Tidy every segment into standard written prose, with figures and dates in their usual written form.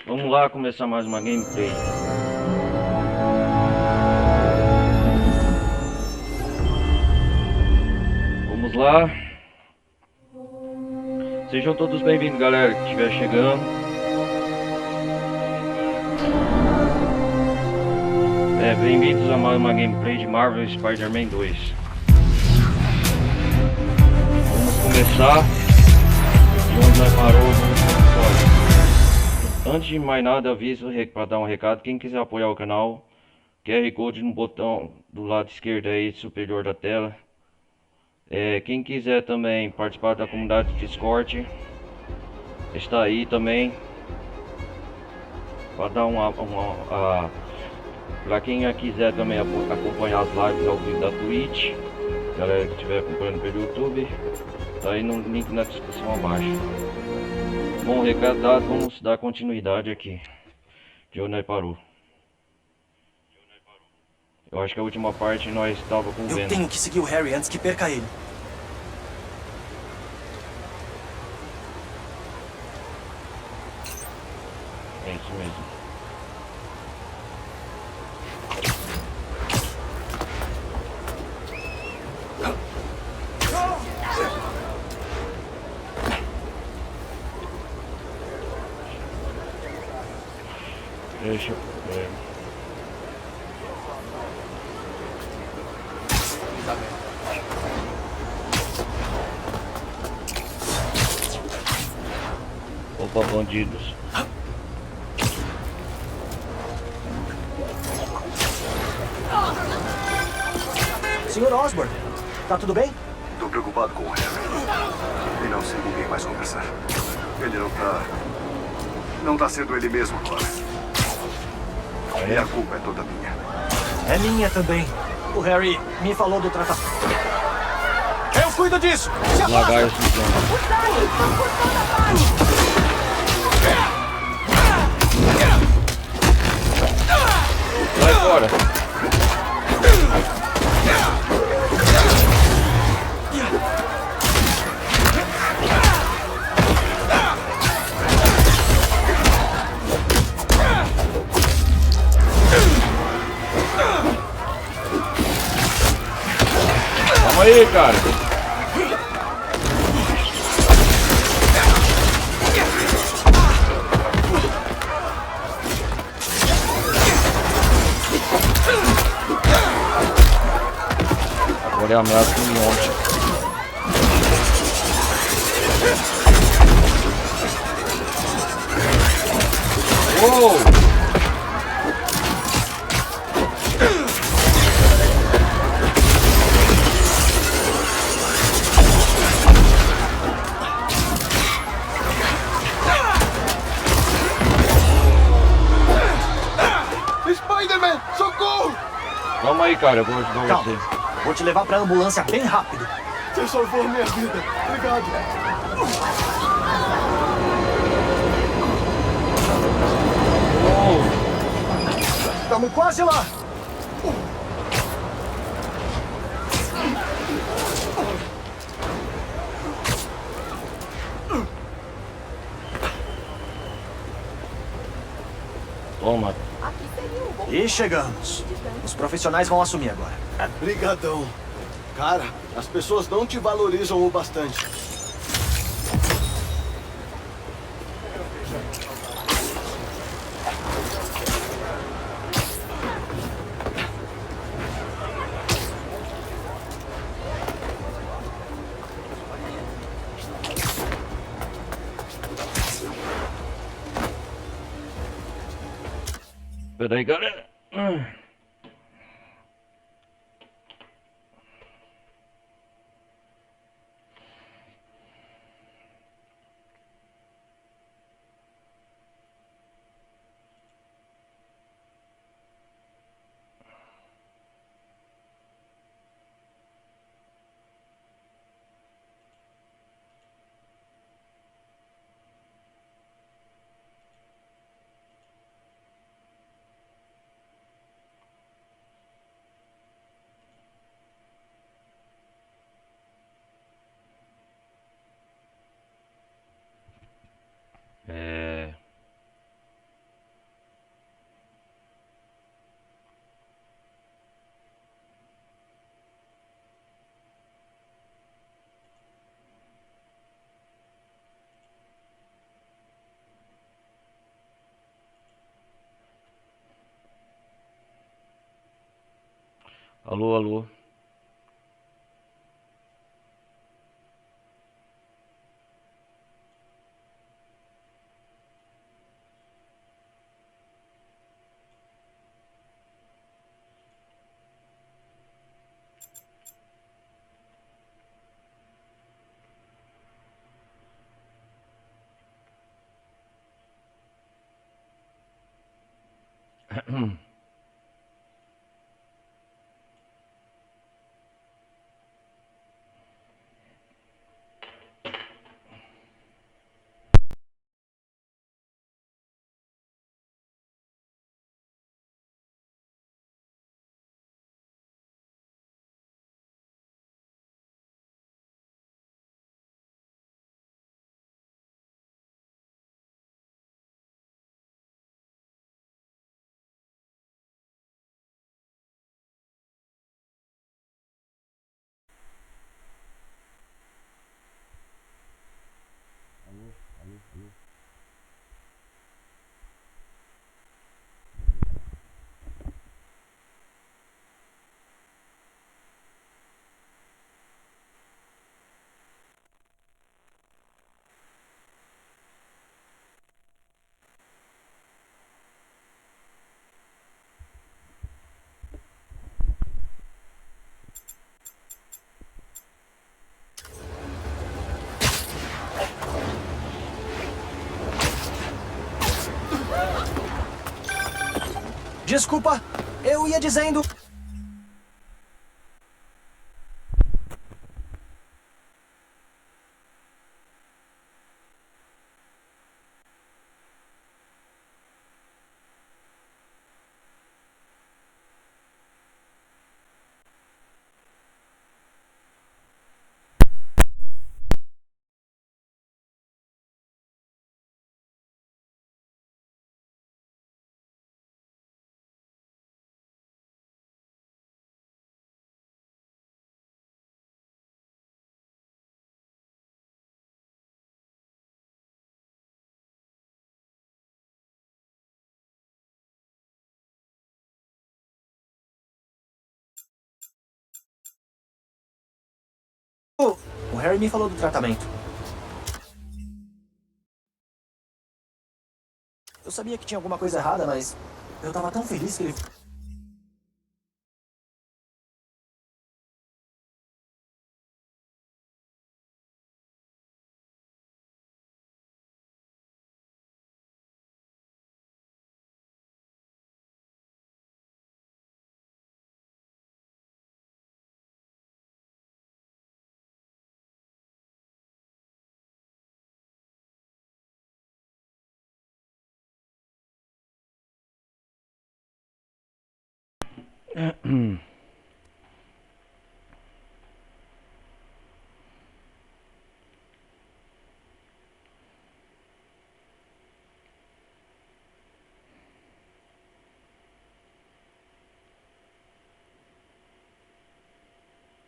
Vamos lá começar mais uma gameplay. Vamos lá. Sejam todos bem-vindos, galera que estiver chegando. Bem-vindos a mais uma gameplay de Marvel Spider-Man 2. Vamos começar de onde nós parou no último episódio. Antes de mais nada, aviso para dar um recado. Quem quiser apoiar o canal, QR Code no botão do lado esquerdo aí superior da tela. Quem quiser também participar da comunidade Discord, está aí também para dar para quem quiser também acompanhar as lives ao vivo da Twitch. Galera que estiver acompanhando pelo YouTube, tá aí no link na descrição abaixo. Bom, recado dado, vamos dar continuidade aqui de onde nós parou. Eu acho que a última parte nós estava com o Venom. Eu tenho que seguir o Harry antes que perca ele. É isso mesmo. Deixa eu ver. Opa, bandidos. Sr. Osborn, tá tudo bem? Tô preocupado com o Harry. E não sei com quem mais conversar. Ele não tá sendo ele mesmo agora. E a culpa é toda minha. É minha também. O Harry me falou do tratamento. Eu cuido disso! Se afasta! Lagarto então. Vai fora. Calma aí, cara. Agora é a ameaça do monte. Uou! Spider-Man, socorro! Calma aí, cara, eu vou ajudar Calma. você. Vou te levar pra ambulância bem rápido. Você salvou minha vida. Obrigado. Uou! Estamos quase lá. Toma. E chegamos. Os profissionais vão assumir agora. Brigadão. Cara, as pessoas não te valorizam o bastante. Peraí, galera. Alô, alô. Desculpa, eu ia dizendo... O Harry me falou do tratamento. Eu sabia que tinha alguma coisa errada, mas... eu tava tão feliz que ele...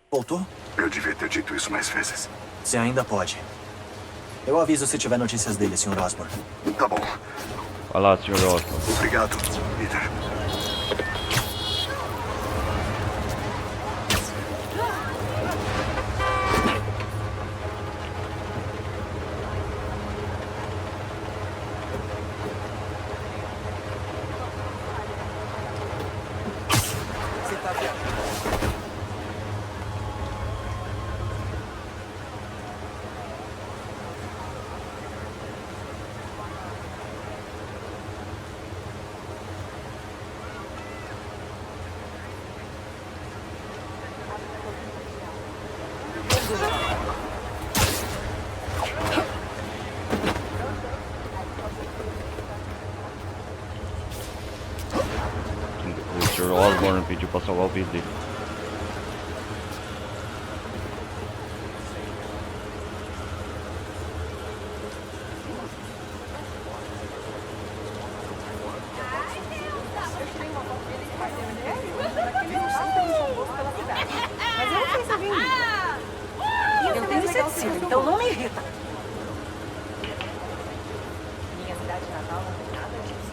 Voltou? Eu devia ter dito isso mais vezes. Você ainda pode. Eu aviso se tiver notícias dele, Sr. Osborn. Tá bom. Vai lá, Sr. Osborn. Obrigado, Peter. O Sr. Osborn pediu pra salvar o vídeo dele. Eu tenho certeza, então não me irrita. Minha cidade natal não tem nada disso.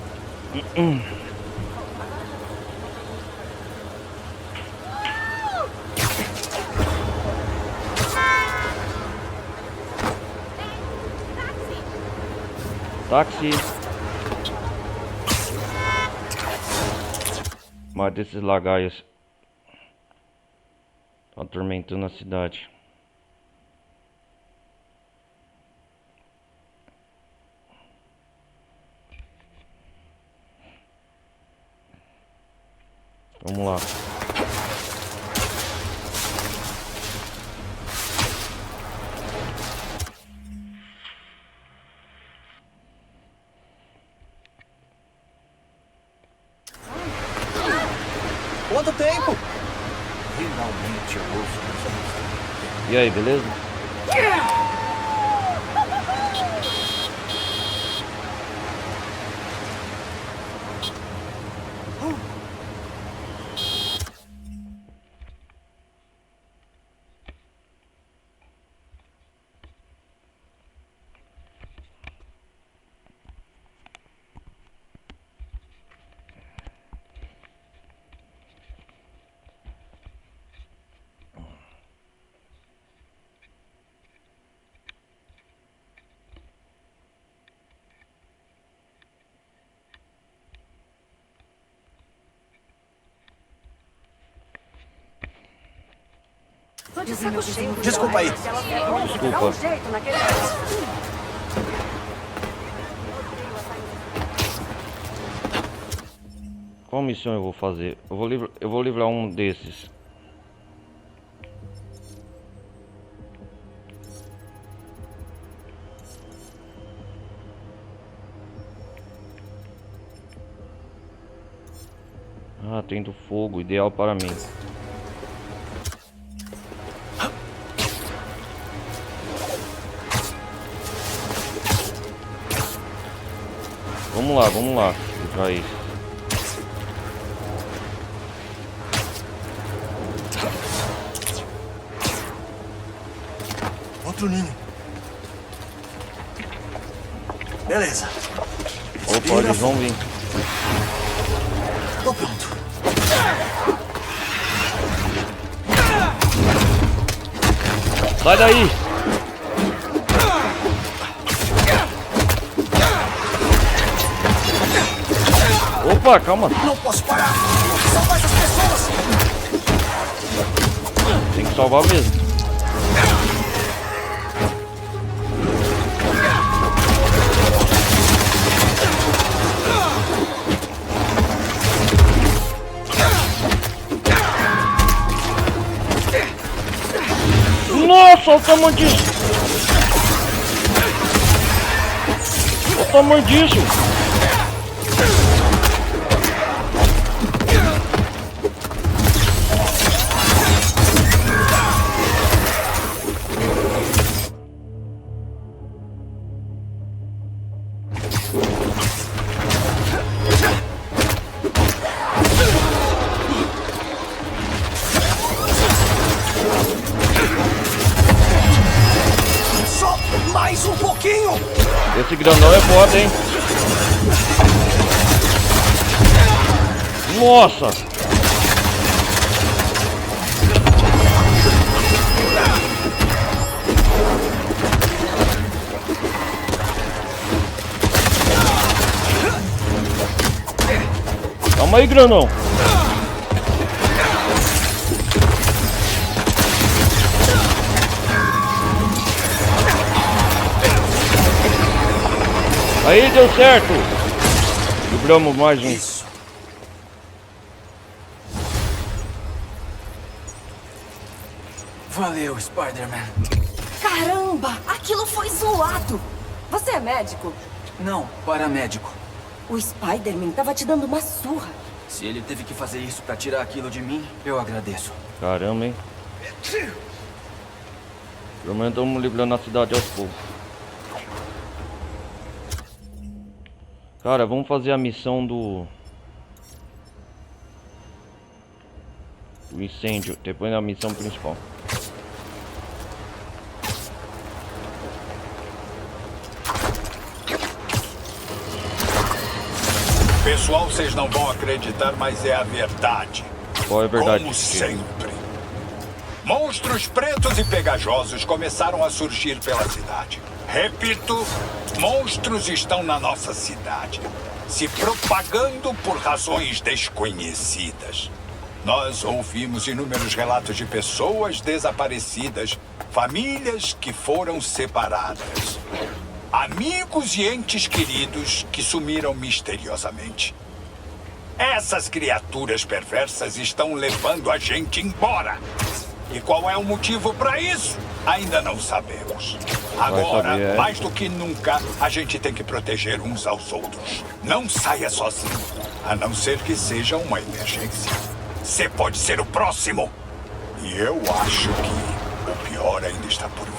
Táxi. Mais desses lagaios atormentando a cidade. Vamos lá. Quanto tempo? Finalmente eu ouço essa música. E aí, beleza? Tô de saco cheio. Desculpa aí. Desculpa. Dá um jeito naquele... Qual missão eu vou fazer? Eu vou livrar um desses. Ah, tendo fogo, ideal para mim. Vamos lá, livrar isso. Outro ninho. Beleza. Opa, eles vão vir. Tô pronto. Sai daí! Opa, calma. Não posso parar. Salvar essas pessoas. Tem que salvar mesmo. Nossa, olha o tamanho disso! Olha o tamanho disso! Só mais um pouquinho. Esse grandão é foda, hein? Nossa! Calma aí, grandão! Aí, deu certo! Livramos mais um. Isso. Valeu, Spider-Man. Caramba, aquilo foi zoado. Você é médico? Não, paramédico. O Spider-Man tava te dando uma surra. Se ele teve que fazer isso pra tirar aquilo de mim, eu agradeço. Caramba, hein? Pelo menos estamos livrando a cidade aos poucos. Cara, vamos fazer a missão do incêndio, depois da missão principal. Pessoal, vocês não vão acreditar, mas é a verdade. Qual é a verdade? Como sempre. Monstros pretos e pegajosos começaram a surgir pela cidade. Repito, monstros estão na nossa cidade, se propagando por razões desconhecidas. Nós ouvimos inúmeros relatos de pessoas desaparecidas, famílias que foram separadas, amigos e entes queridos que sumiram misteriosamente. Essas criaturas perversas estão levando a gente embora. E qual é o motivo para isso? Ainda não sabemos. Agora, mais do que nunca, a gente tem que proteger uns aos outros. Não saia sozinho, a não ser que seja uma emergência. Você pode ser o próximo. E eu acho que o pior ainda está por vir.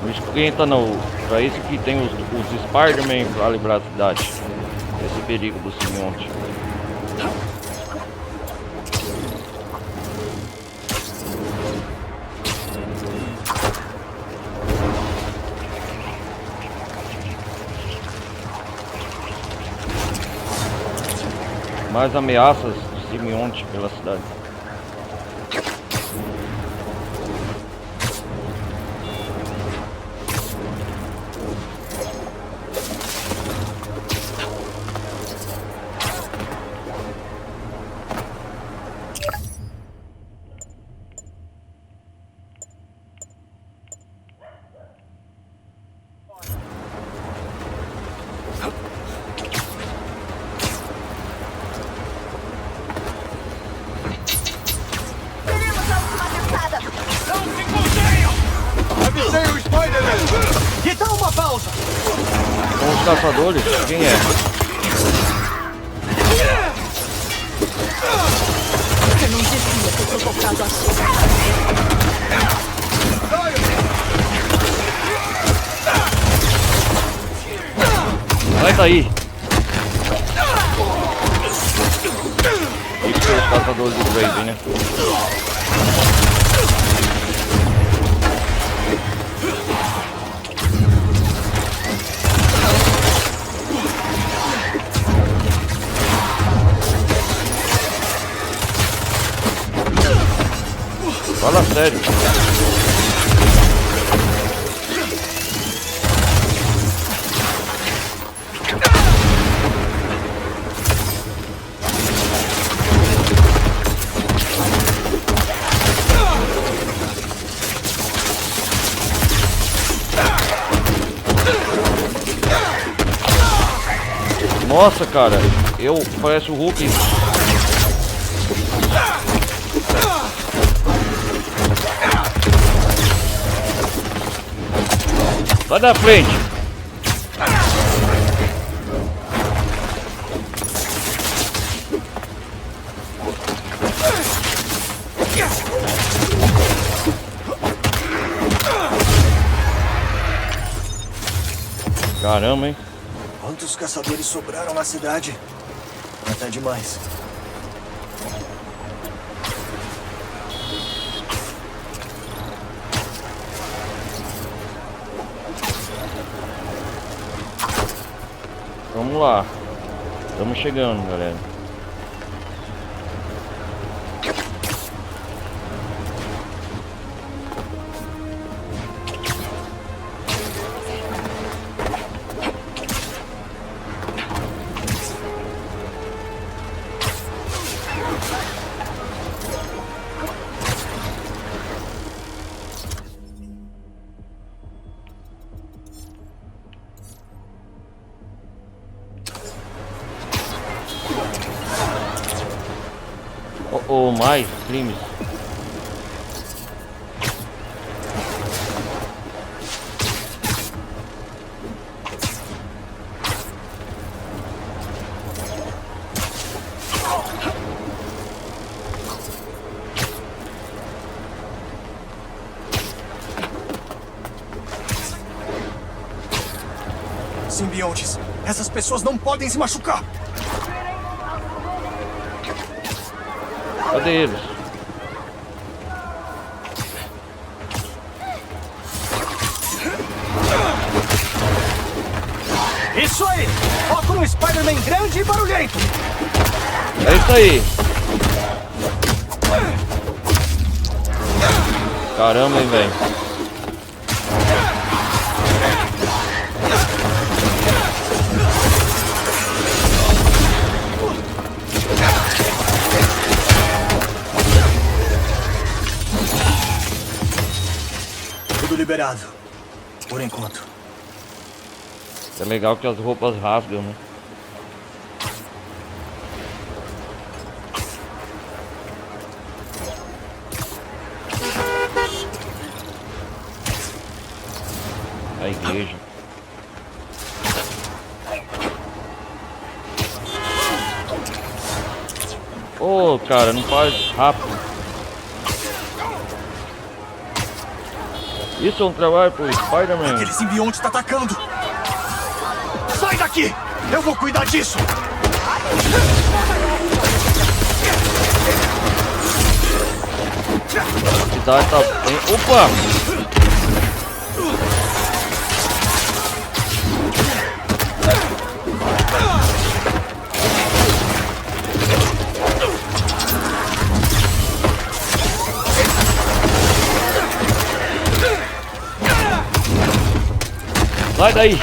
Não esquenta não. Pra isso que tem os Spider-Man pra livrar a cidade. Esse perigo do simbionte. Mais ameaças de simbionte pela cidade. Que tal uma pausa? São os caçadores? Quem é? Você não devia ter provocado assim. Sai daí! Isso são os caçadores do Raven, né? Fala sério. Nossa, cara, eu parece o Hulk. Vai da frente. Caramba, hein? Quantos caçadores sobraram na cidade? Até demais. Vamos lá. Estamos chegando, galera. Ou mais crimes. Simbiontes, essas pessoas não podem se machucar. Cadê eles? Isso aí! Foco num Spider-Man grande e barulhento! É isso aí. Caramba, hein, velho. Tudo liberado. Por enquanto. É legal que as roupas rasgam, né? A igreja. Ô, cara, não faz rápido. Isso é um trabalho pro Spider-Man. Aquele simbionte tá atacando! Sai daqui! Eu vou cuidar disso! A cidade tá bem... Opa! Sai daí!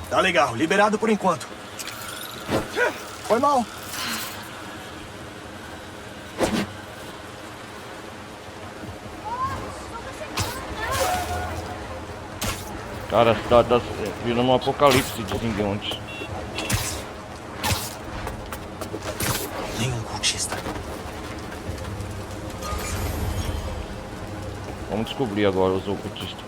Tá legal, liberado por enquanto. Foi mal. Cara, a cidade tá virando um apocalipse de simbiontes. Nenhum cultista. Vamos descobrir agora os ocultistas.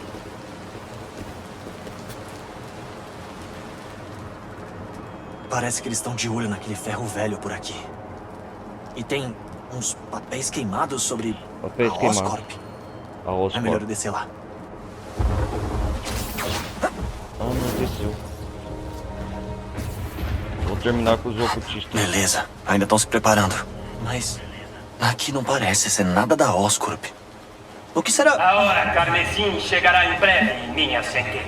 Parece que eles estão de olho naquele ferro velho por aqui. E tem uns papéis queimados sobre Papéis a queimados. Oscorp. A Oscorp. É melhor eu descer lá. Ah, não desceu. Vou terminar com os ocultistas. Beleza, ainda estão se preparando. Mas aqui não parece ser nada da Oscorp. O que será? A hora carmesim chegará em breve, minhas centelhas.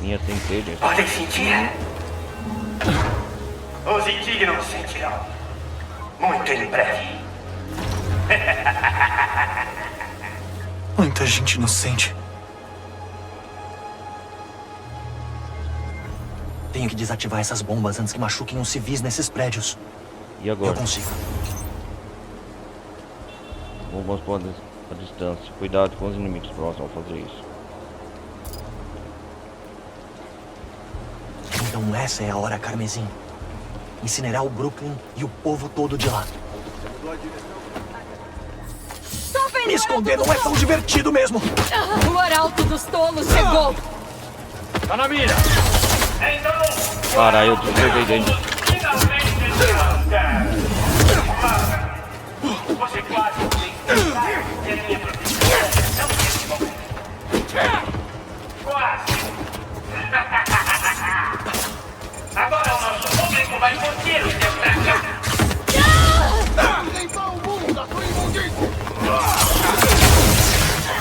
Minha centelha. Podem sentir? Os indignos sentirão. Muito em breve. Muita gente inocente. Tenho que desativar essas bombas antes que machuquem os civis nesses prédios. E Eu agora? consigo. Vamos para a distância. Cuidado com os inimigos próximos ao fazer isso. Então essa é a hora carmesim. Incinerar o Brooklyn e o povo todo de lá. Me esconder não é tão divertido mesmo. O arauto dos tolos chegou! Tá na mira. Então, Caralho, eu despeguei dentro. finalmente descansar. Você quase fez. E a minha proteção não teve momento. Quase. Agora o nosso público vai curtir o seu fracasso.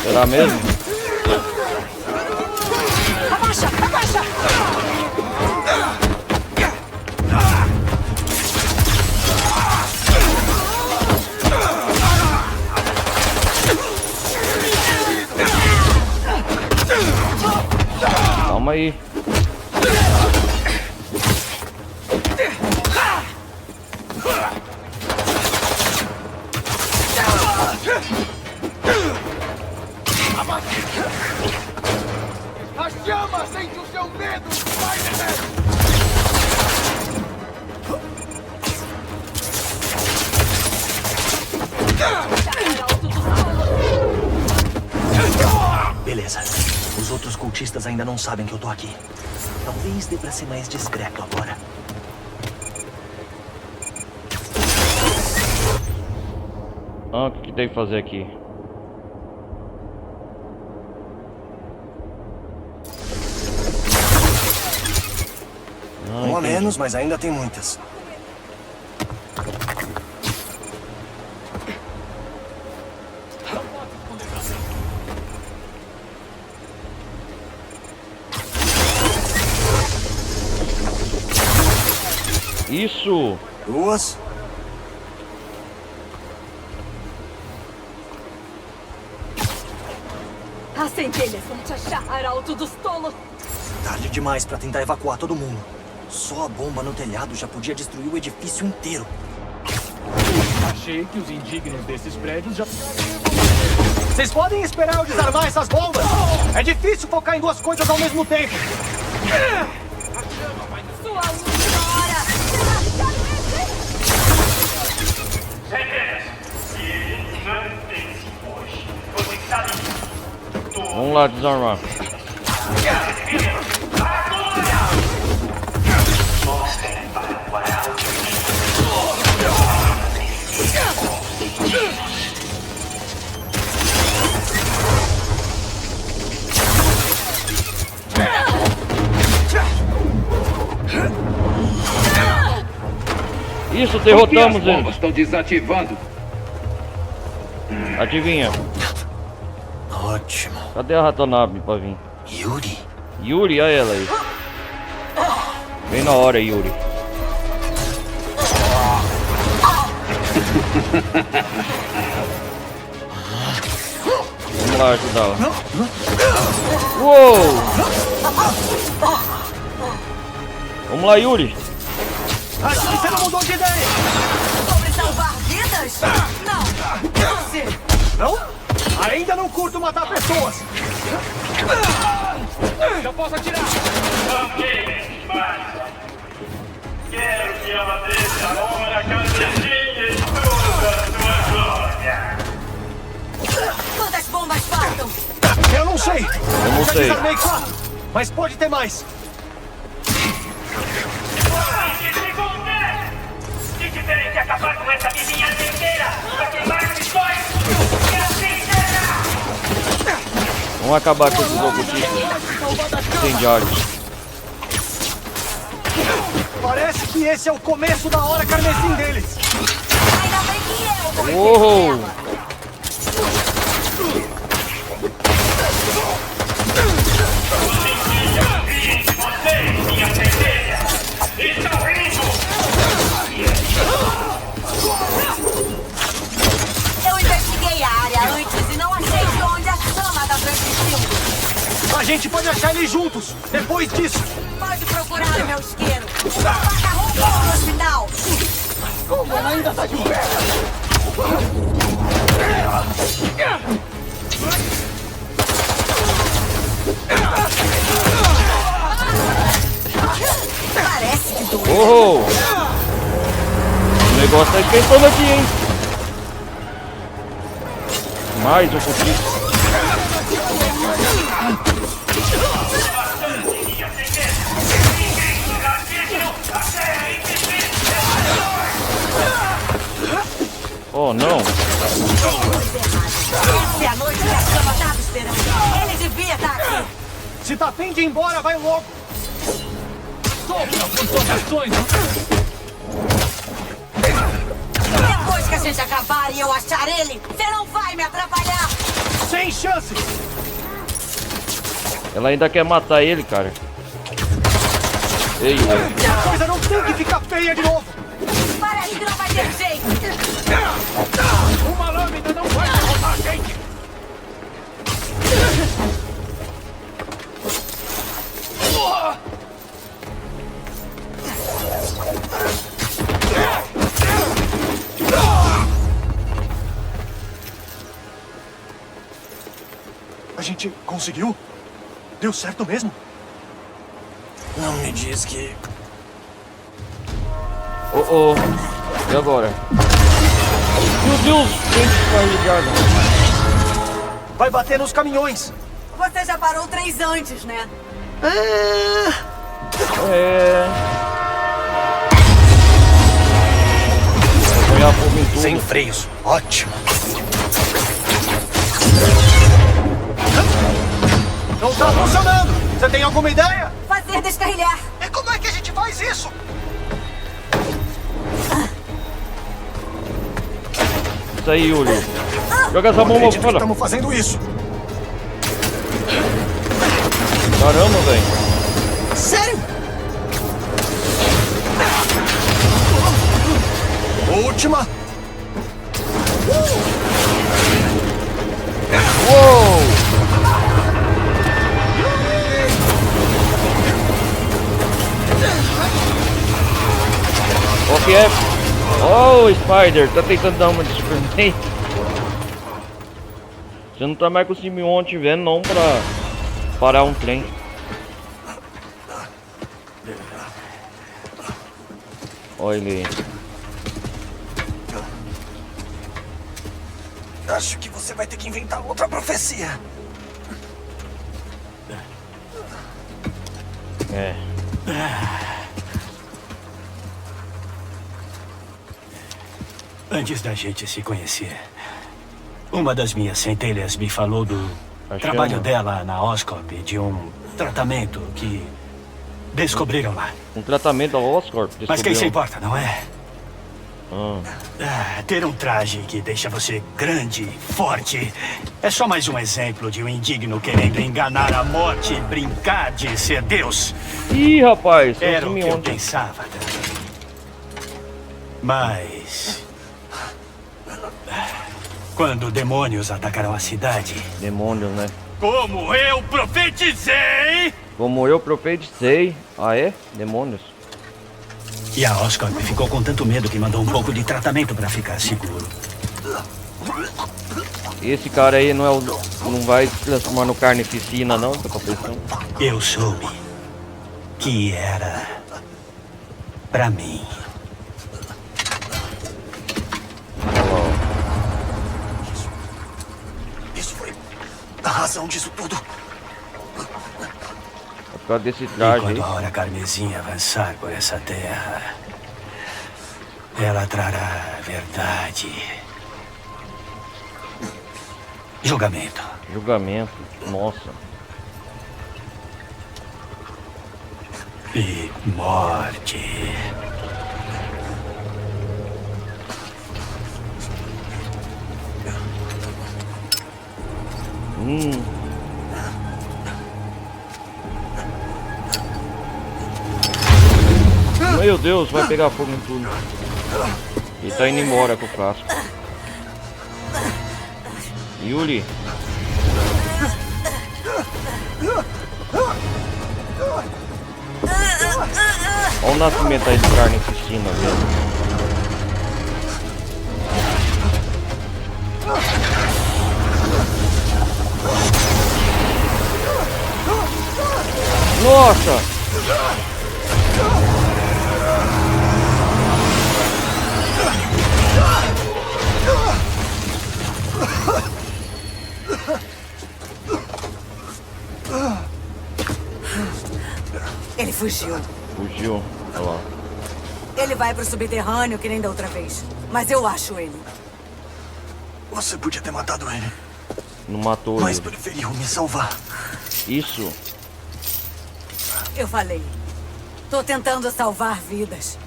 Será mesmo? Abaixa! Abaixa! Calma aí. A chama sente o seu medo, Spider-Man! Arauto dos tolos! Beleza. Os outros cultistas ainda não sabem que eu tô aqui. Talvez dê pra ser mais discreto agora. Ah, o que tem que fazer aqui? Ah, Um a entendi. menos, mas ainda tem muitas. Isso! 2. As centelhas vão te achar, arauto dos tolos. Tarde demais pra tentar evacuar todo mundo. Só a bomba no telhado já podia destruir o edifício inteiro. Achei que os indignos desses prédios já... Vocês podem esperar eu desarmar essas bombas? É difícil focar em duas coisas ao mesmo tempo. Sua última hora! Centelhas, se ele mantém-se hoje, você sabe disso. Vamos lá desarmar. Mostrem para o arauto. Isso, derrotamos As bombas eles. estão desativando. Adivinha? Ótimo. Cadê a Ratonave pra vir? Yuri? Yuri, olha ela aí. Bem na hora, Yuri. Vamos lá ajudar ela. Uou! Vamos lá, Yuri. Acho que você não mudou de ideia. Sobre salvar vidas? Não! Você! Não? Ainda não curto matar pessoas. Eu posso atirar! Ok, mas... Quero que ela deixe a hora carnezinha e toda a sua glória! Quantas bombas faltam? Eu não sei. Eu não Já sei. desarmei 4, mas pode ter mais. Disse terem que acabar com essa vizinha inteira pra queimar esses dois! E assim será! Vamos acabar com esses ocultistas incendiários. Parece que esse é o começo da hora carmesim deles. Ainda bem que eu vou Uou! ela. Vocês, minha centelha, estão indo! Eu investiguei a área antes e não achei de onde a chama tá transmitindo. A gente pode achar eles juntos, depois disso. Pode procurar o meu isqueiro. Uma vaca roubou no hospital. Como ela ainda tá de pé? Parece que doeu. Oh! O negócio tá esquentando aqui, hein? Mais ocultista. Oh, não. Essa é a noite que a chama tava esperando. Ele devia estar aqui. Se tá afim de ir embora, vai logo. Depois que a gente acabar e eu achar ele, você não vai me atrapalhar. Sem chance. Ela ainda quer matar ele, cara. Ei, A coisa não tem que ficar feia de novo. Parece que não vai ter jeito. Uma lâmina não vai derrotar a gente. A gente conseguiu? Deu certo mesmo? Não me diz que... oh, oh. E agora? Meu Deus, gente, tá ligado. Vai bater nos caminhões. Você já parou 3 antes, né? É. Vou olhar fogo em tudo. Sem freios. Ótimo. Não tá funcionando. Você tem alguma ideia? Fazer descarrilhar. E como é que a gente faz isso? Isso aí, Yuri. Joga essa bomba Acredito que fora. estamos fazendo isso. Caramba, velho. Sério? que é? Oh, o Spider, tá tentando dar uma de Superman. Você não tá mais com o Simeonte vendo não pra parar um trem. Olha ele aí. Acho que você vai ter que inventar outra profecia. É. Antes da gente se conhecer, uma das minhas centelhas me falou do trabalho dela na Oscorp, de um tratamento que descobriram lá. Um tratamento da Oscorp? Mas quem se importa, não é? Ah. Ter um traje que deixa você grande, forte, é só mais um exemplo de um indigno querendo enganar a morte e brincar de ser Deus. Ih, rapaz, era o que eu pensava também. Mas quando demônios atacaram a cidade... Demônios, né? Como eu profetizei! Como eu profetizei. Ah, é? Demônios. E a Oscorp ficou com tanto medo que mandou um pouco de tratamento pra ficar seguro. Esse cara aí não vai se transformar no carnificina, não? Tá pensando? Eu soube que era pra mim. Isso foi a razão disso tudo. Por causa desse traje aí. Quando a hora carmesim avançar por essa terra, ela trará verdade. Julgamento. Julgamento. Nossa. E morte. Meu Deus, vai pegar fogo em tudo. Ele tá indo embora com o frasco. Yuri. Olha o nascimento aí do carnificina, velho. Nossa! Ele fugiu. Fugiu, olha lá. Ele vai pro subterrâneo que nem da outra vez. Mas eu acho ele. Você podia ter matado ele. Não matou Mas ele. preferiu me salvar. Isso. Eu falei. Tô tentando salvar vidas.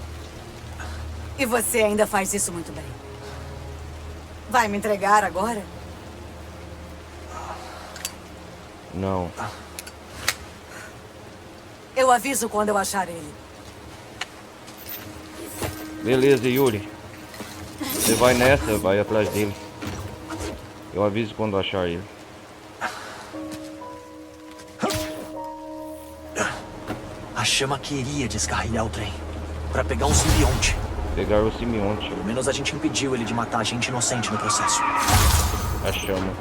E você ainda faz isso muito bem. Vai me entregar agora? Não. Eu aviso quando eu achar ele. Beleza, Yuri. Você vai nessa, vai atrás dele. Eu aviso quando achar ele. A chama queria descarrilhar o trem. Pra pegar um simbionte. Pegar o simbionte. Pelo menos a gente impediu ele de matar gente inocente no processo. A chama.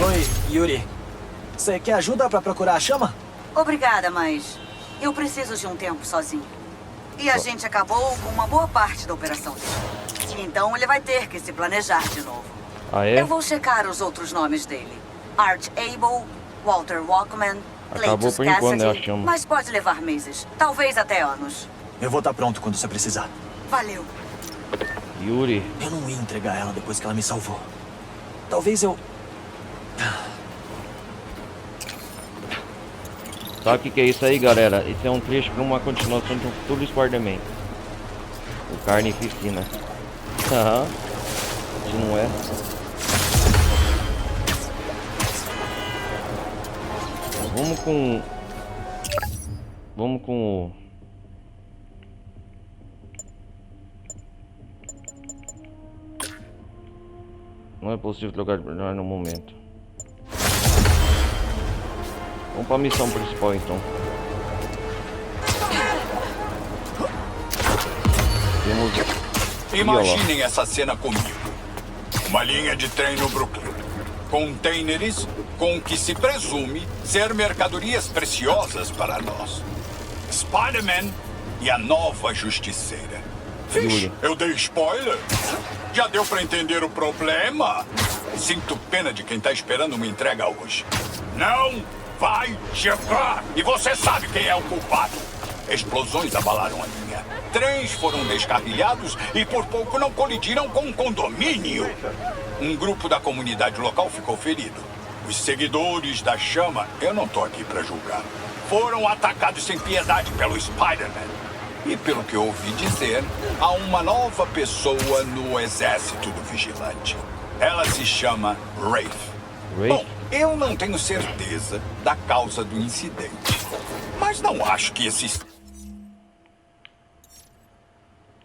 Oi, Yuri. Você quer ajuda pra procurar a chama? Obrigada, mas eu preciso de um tempo sozinho. E a gente acabou com uma boa parte da operação dele. Então ele vai ter que se planejar de novo. Ah, é? Eu vou checar os outros nomes dele. Art Abel, Walter Walkman, Acabou Cletus por enquanto, né, a Cassidy. chama. Mas pode levar meses, talvez até anos. Eu vou estar pronto quando você precisar. Valeu. Yuri. Eu não ia entregar ela depois que ela me salvou. Talvez eu... Sabe o que é isso aí, galera? Isso é um trecho para uma continuação de um futuro Spider-Man. O Carnificina. Aham. Se não é. Vamos com o... Não é possível trocar de personagem no momento. Vamos para a missão principal então. temos... Imaginem essa cena comigo. Uma linha de trem no Brooklyn. Containers com o que se presume ser mercadorias preciosas para nós. Spider-Man e a nova Justiceira. Vixe, eu dei spoiler? Já deu pra entender o problema? Sinto pena de quem tá esperando uma entrega hoje. Não vai chegar! E você sabe quem é o culpado. Explosões abalaram a linha. Trens foram descarrilhados e por pouco não colidiram com um condomínio. Um grupo da comunidade local ficou ferido. Os seguidores da chama, eu não tô aqui pra julgar, foram atacados sem piedade pelo Spider-Man. E pelo que eu ouvi dizer, há uma nova pessoa no exército do vigilante. Ela se chama Wraith. Bom, eu não tenho certeza da causa do incidente, mas não acho que esses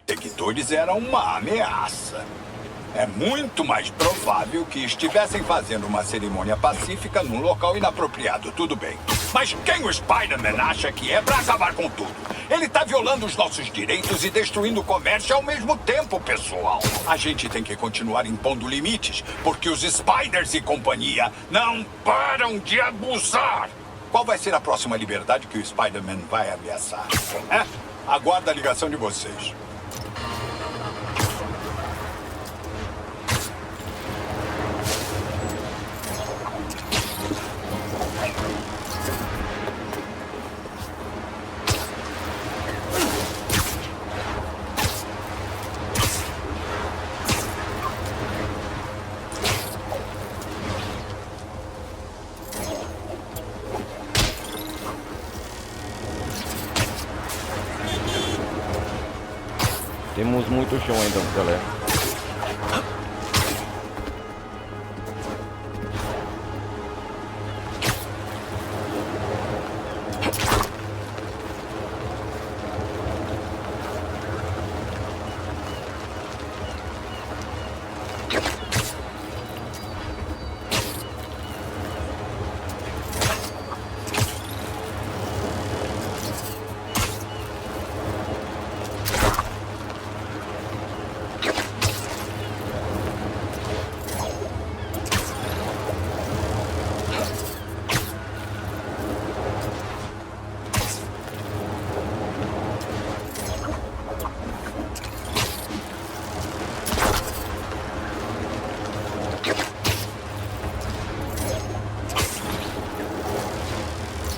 seguidores eram uma ameaça. É muito mais provável que estivessem fazendo uma cerimônia pacífica num local inapropriado, tudo bem. Mas quem o Spider-Man acha que é pra acabar com tudo? Ele tá violando os nossos direitos e destruindo o comércio ao mesmo tempo, pessoal. A gente tem que continuar impondo limites, porque os Spiders e companhia não param de abusar. Qual vai ser a próxima liberdade que o Spider-Man vai ameaçar? Aguardo a ligação de vocês. Temos muito chão ainda, galera.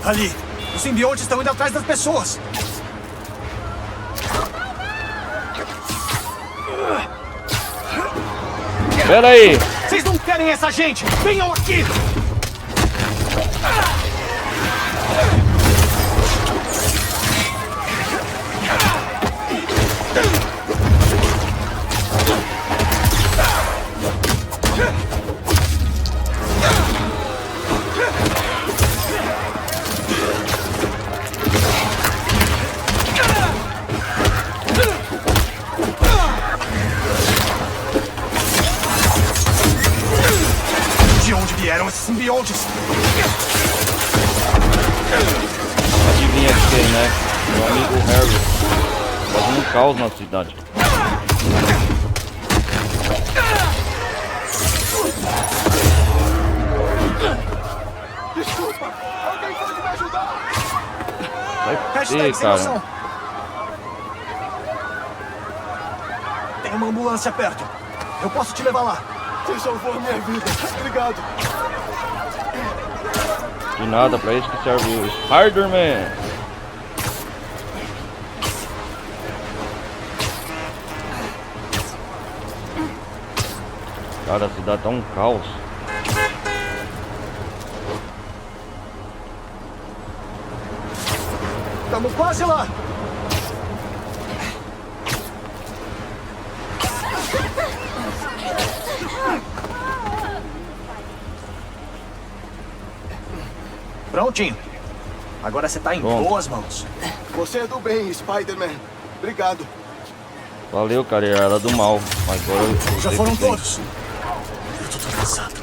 Ali! Os simbiontes estão indo atrás das pessoas! Pera aí! Vocês não querem essa gente! Venham aqui! Simbiontes! Adivinha quem, né? Meu amigo Harry. Fazendo um caos na cidade. Desculpa! Alguém pode me ajudar? Vai ser, cara. Tem uma ambulância perto. Eu posso te levar lá. Você salvou a minha vida. Obrigado. De nada, pra isso que serve o Spider-Man. Cara, a cidade tá um caos. Estamos quase lá. Prontinho. Agora você tá em boas mãos. Você é do bem, Spider-Man. Obrigado. Valeu, cara, era do mal. Mas agora eu já foram todos. Eu tô todo cansado.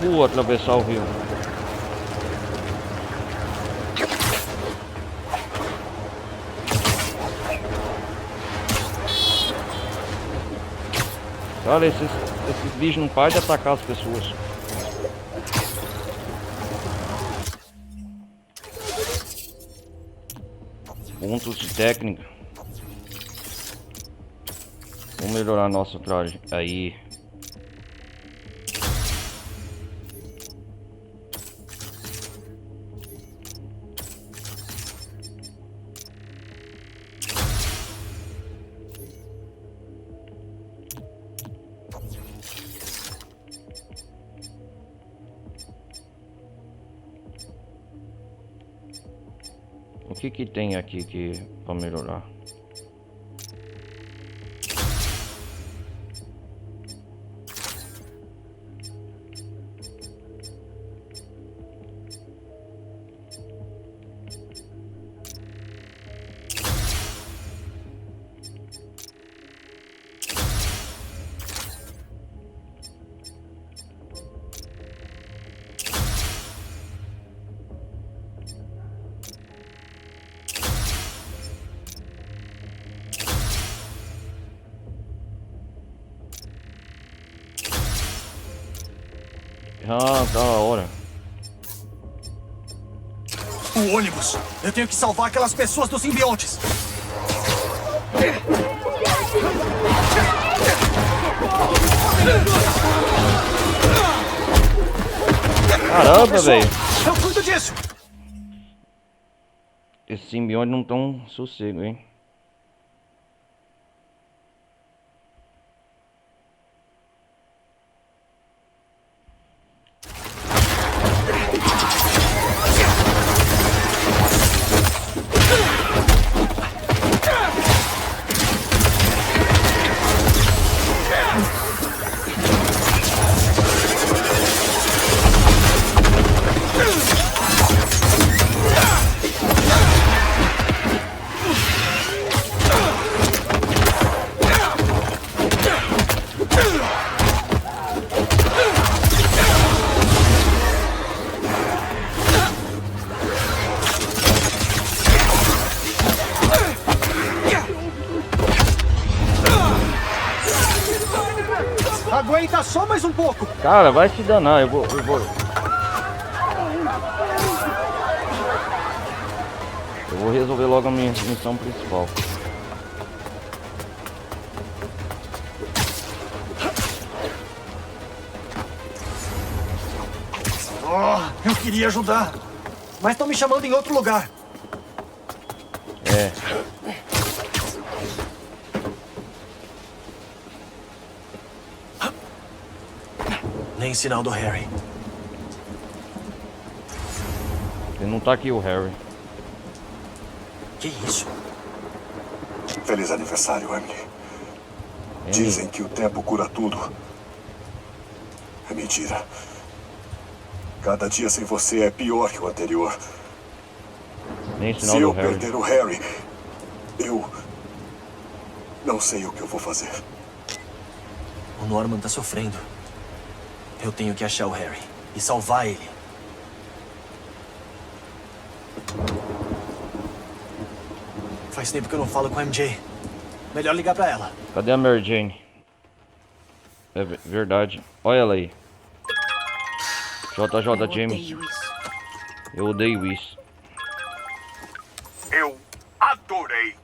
vou atravessar o rio. Cara, esses bichos não param de atacar as pessoas. Pontos de técnica. Vamos melhorar nosso traje. Aí. O que tem aqui para melhorar? Ah, da hora. O ônibus! Eu tenho que salvar aquelas pessoas dos simbiontes! Caramba, velho. Eu cuido disso! Esses simbiontes não tão sossego, hein? Aguenta só mais um pouco! Cara, vai se danar, eu vou... Eu vou resolver logo a minha missão principal. Oh, eu queria ajudar, mas estão me chamando em outro lugar. É. Nem sinal do Harry. Ele não tá aqui, o Harry. Que isso? Feliz aniversário, Emily. Dizem que o tempo cura tudo. É mentira. Cada dia sem você é pior que o anterior. Nem sinal Se do eu Harry. perder o Harry, eu não sei o que eu vou fazer. O Norman tá sofrendo. Eu tenho que achar o Harry e salvar ele. Faz tempo que eu não falo com a MJ. Melhor ligar pra ela. Cadê a Mary Jane? É verdade. Olha ela aí. JJ James. Eu odeio isso. Eu adorei.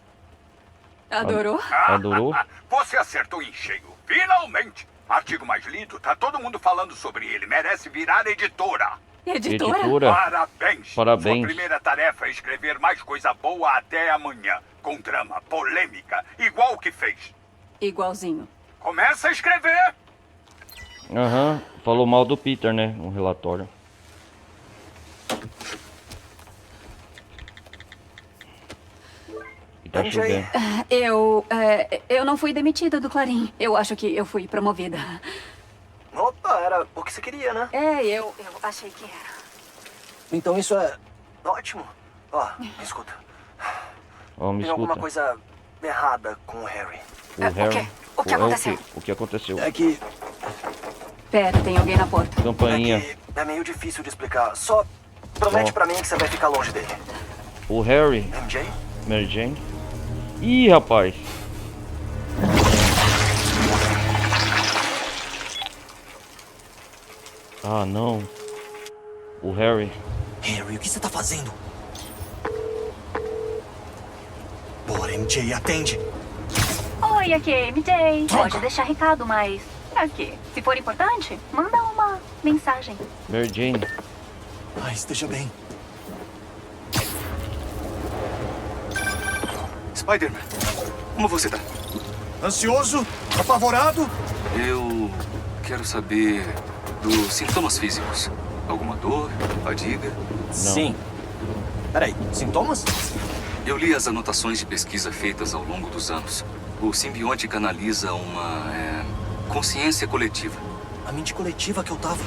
Adorou? Adorou? Você acertou em cheio. Finalmente. Artigo mais lido, tá todo mundo falando sobre ele. Merece virar editora. Editora? Parabéns. Parabéns. Sua primeira tarefa é escrever mais coisa boa até amanhã. Com drama, polêmica, igual o que fez. Igualzinho. Começa a escrever. Aham. Falou mal do Peter, né? No relatório. E tá chovendo. Eu não fui demitida do Clarim. Eu acho que eu fui promovida. Opa, era o que você queria, né? Eu achei que era. Então isso é ótimo. Ó, me escuta. Ó, me Tem alguma escuta. coisa errada com o Harry. O Harry. O que aconteceu? O que aconteceu? É que Pera, tem alguém na porta. Campainha. É meio difícil de explicar. Só promete pra mim que você vai ficar longe dele. O Harry. MJ? Mary Jane. Ih, rapaz. Ah, não. O Harry. Harry, o que você tá fazendo? Bora, MJ, atende. Oi, aqui é MJ. Pode deixar recado, mas... Aqui, se for importante, manda uma mensagem. Mary Jane. Ah, esteja bem. Spider-Man, como você tá? Ansioso? Apavorado? Eu quero saber dos sintomas físicos. Alguma dor? Fadiga? Sim. Peraí, sintomas? Eu li as anotações de pesquisa feitas ao longo dos anos. O simbionte canaliza uma consciência coletiva. A mente coletiva que eu tava.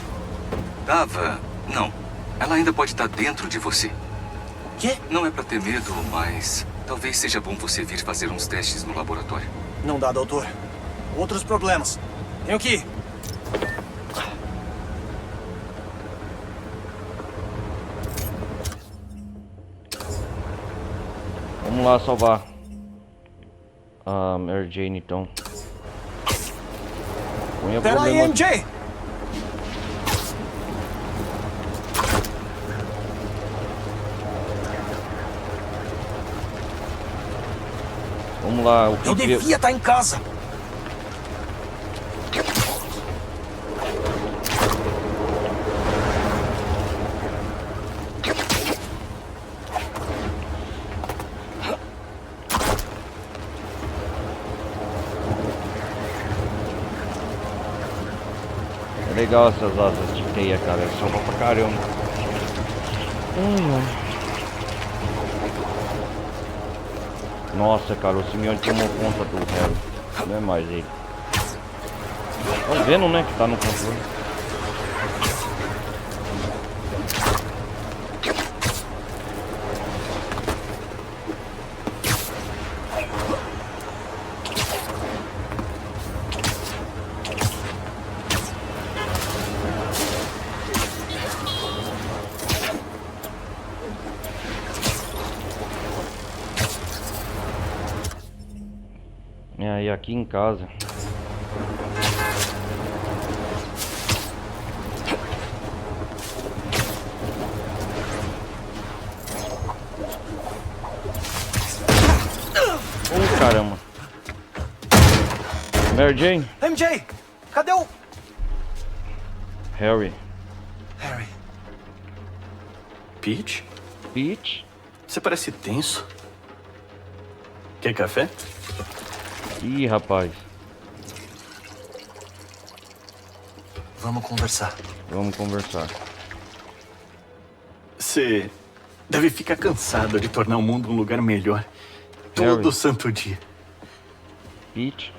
Tava? Não. Ela ainda pode estar dentro de você. Quê? Não é pra ter medo, mas talvez seja bom você vir fazer uns testes no laboratório. Não dá, doutor. Outros problemas. Tenho que ir. Vamos lá salvar a Mary Jane, então. Pera aí, MJ! Vamos lá, o que Eu devia estar em casa. É legal essas asas de teia, cara. É só pra caramba. Nossa, cara, o Simeone tomou conta do Harry. Não é mais ele. Tá vendo, né, que tá no controle. E aqui em casa. Oh, caramba. Mary Jane? MJ, cadê o... Harry. Harry. Peach? Peach? Você parece tenso. Quer café? Ih, rapaz. Vamos conversar. Vamos conversar. Você deve ficar cansado de tornar o mundo um lugar melhor. Todo Harry. santo dia. Peach?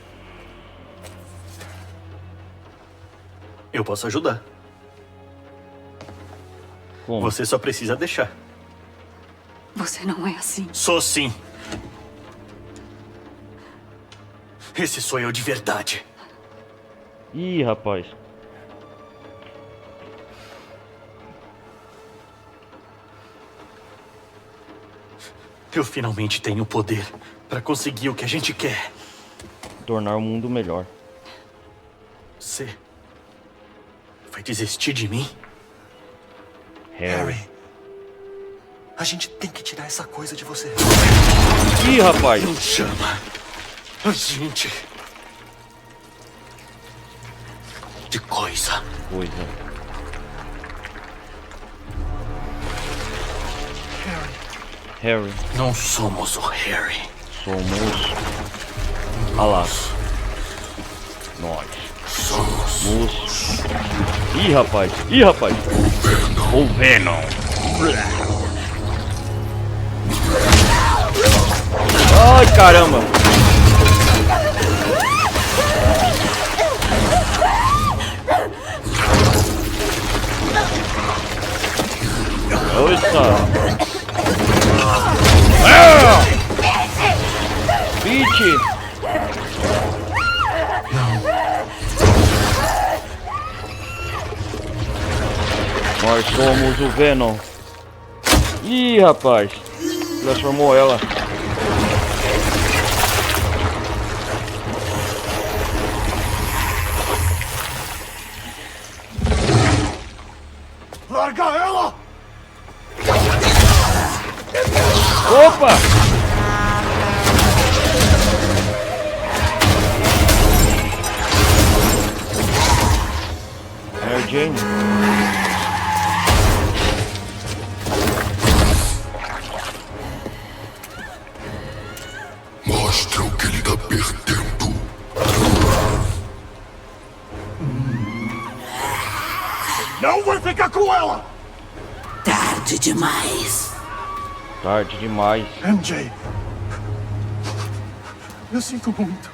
Eu posso ajudar. Como? Você só precisa deixar. Você não é assim. Sou sim. Esse sou eu de verdade. Ih, rapaz. Eu finalmente tenho o poder para conseguir o que a gente quer. Tornar o mundo melhor. Você vai desistir de mim? Harry. A gente tem que tirar essa coisa de você. Ih, rapaz. Não chama a gente de coisa. Harry. Não somos o Harry. Somos. Ah lá. Nós. Somos. Ih, rapaz. Ih, rapaz. O Venom. Ai, caramba. Nossa. Peach. Nós somos o Venom. Ih, rapaz. Transformou ela. Larga ela! Opa! Mary Jane. Mostra o que ele tá perdendo. Não vai ficar com ela! Tarde demais. Tarde demais. MJ. Eu sinto muito.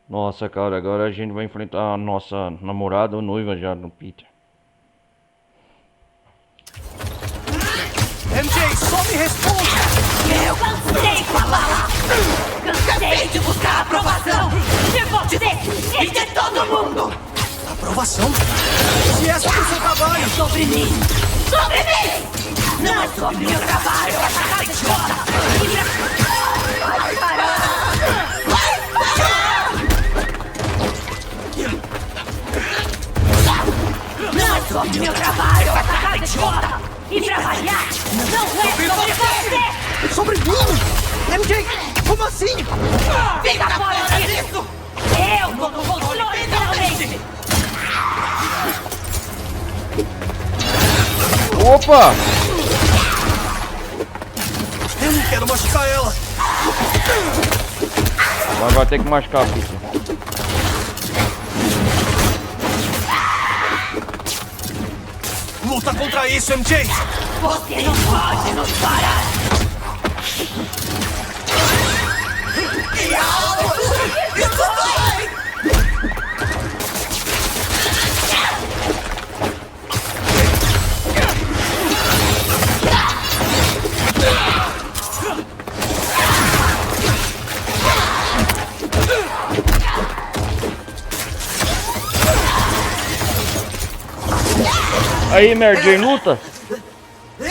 Nossa, cara, agora a gente vai enfrentar a nossa namorada ou noiva já no Peter. MJ, só me responde! Eu cansei de falar. Cansei de buscar aprovação de você e de todo mundo. Aprovação? Se essa é o seu trabalho! Sobre mim! Sobre mim! Não é sobre meu trabalho atacar a escola! Vai parar! Vai parar! Não é sobre meu trabalho atacar a escola! E pra variar, não é sobre você! Sobre mim? MJ, como assim? Fica fora disso! Eu tô no controle finalmente! Opa! Eu não quero machucar ela! Mas vai ter que machucar, Peter. Luta contra isso, MJ! Você não pode nos parar! Isso vai! Aí, Mary Jane, luta! O que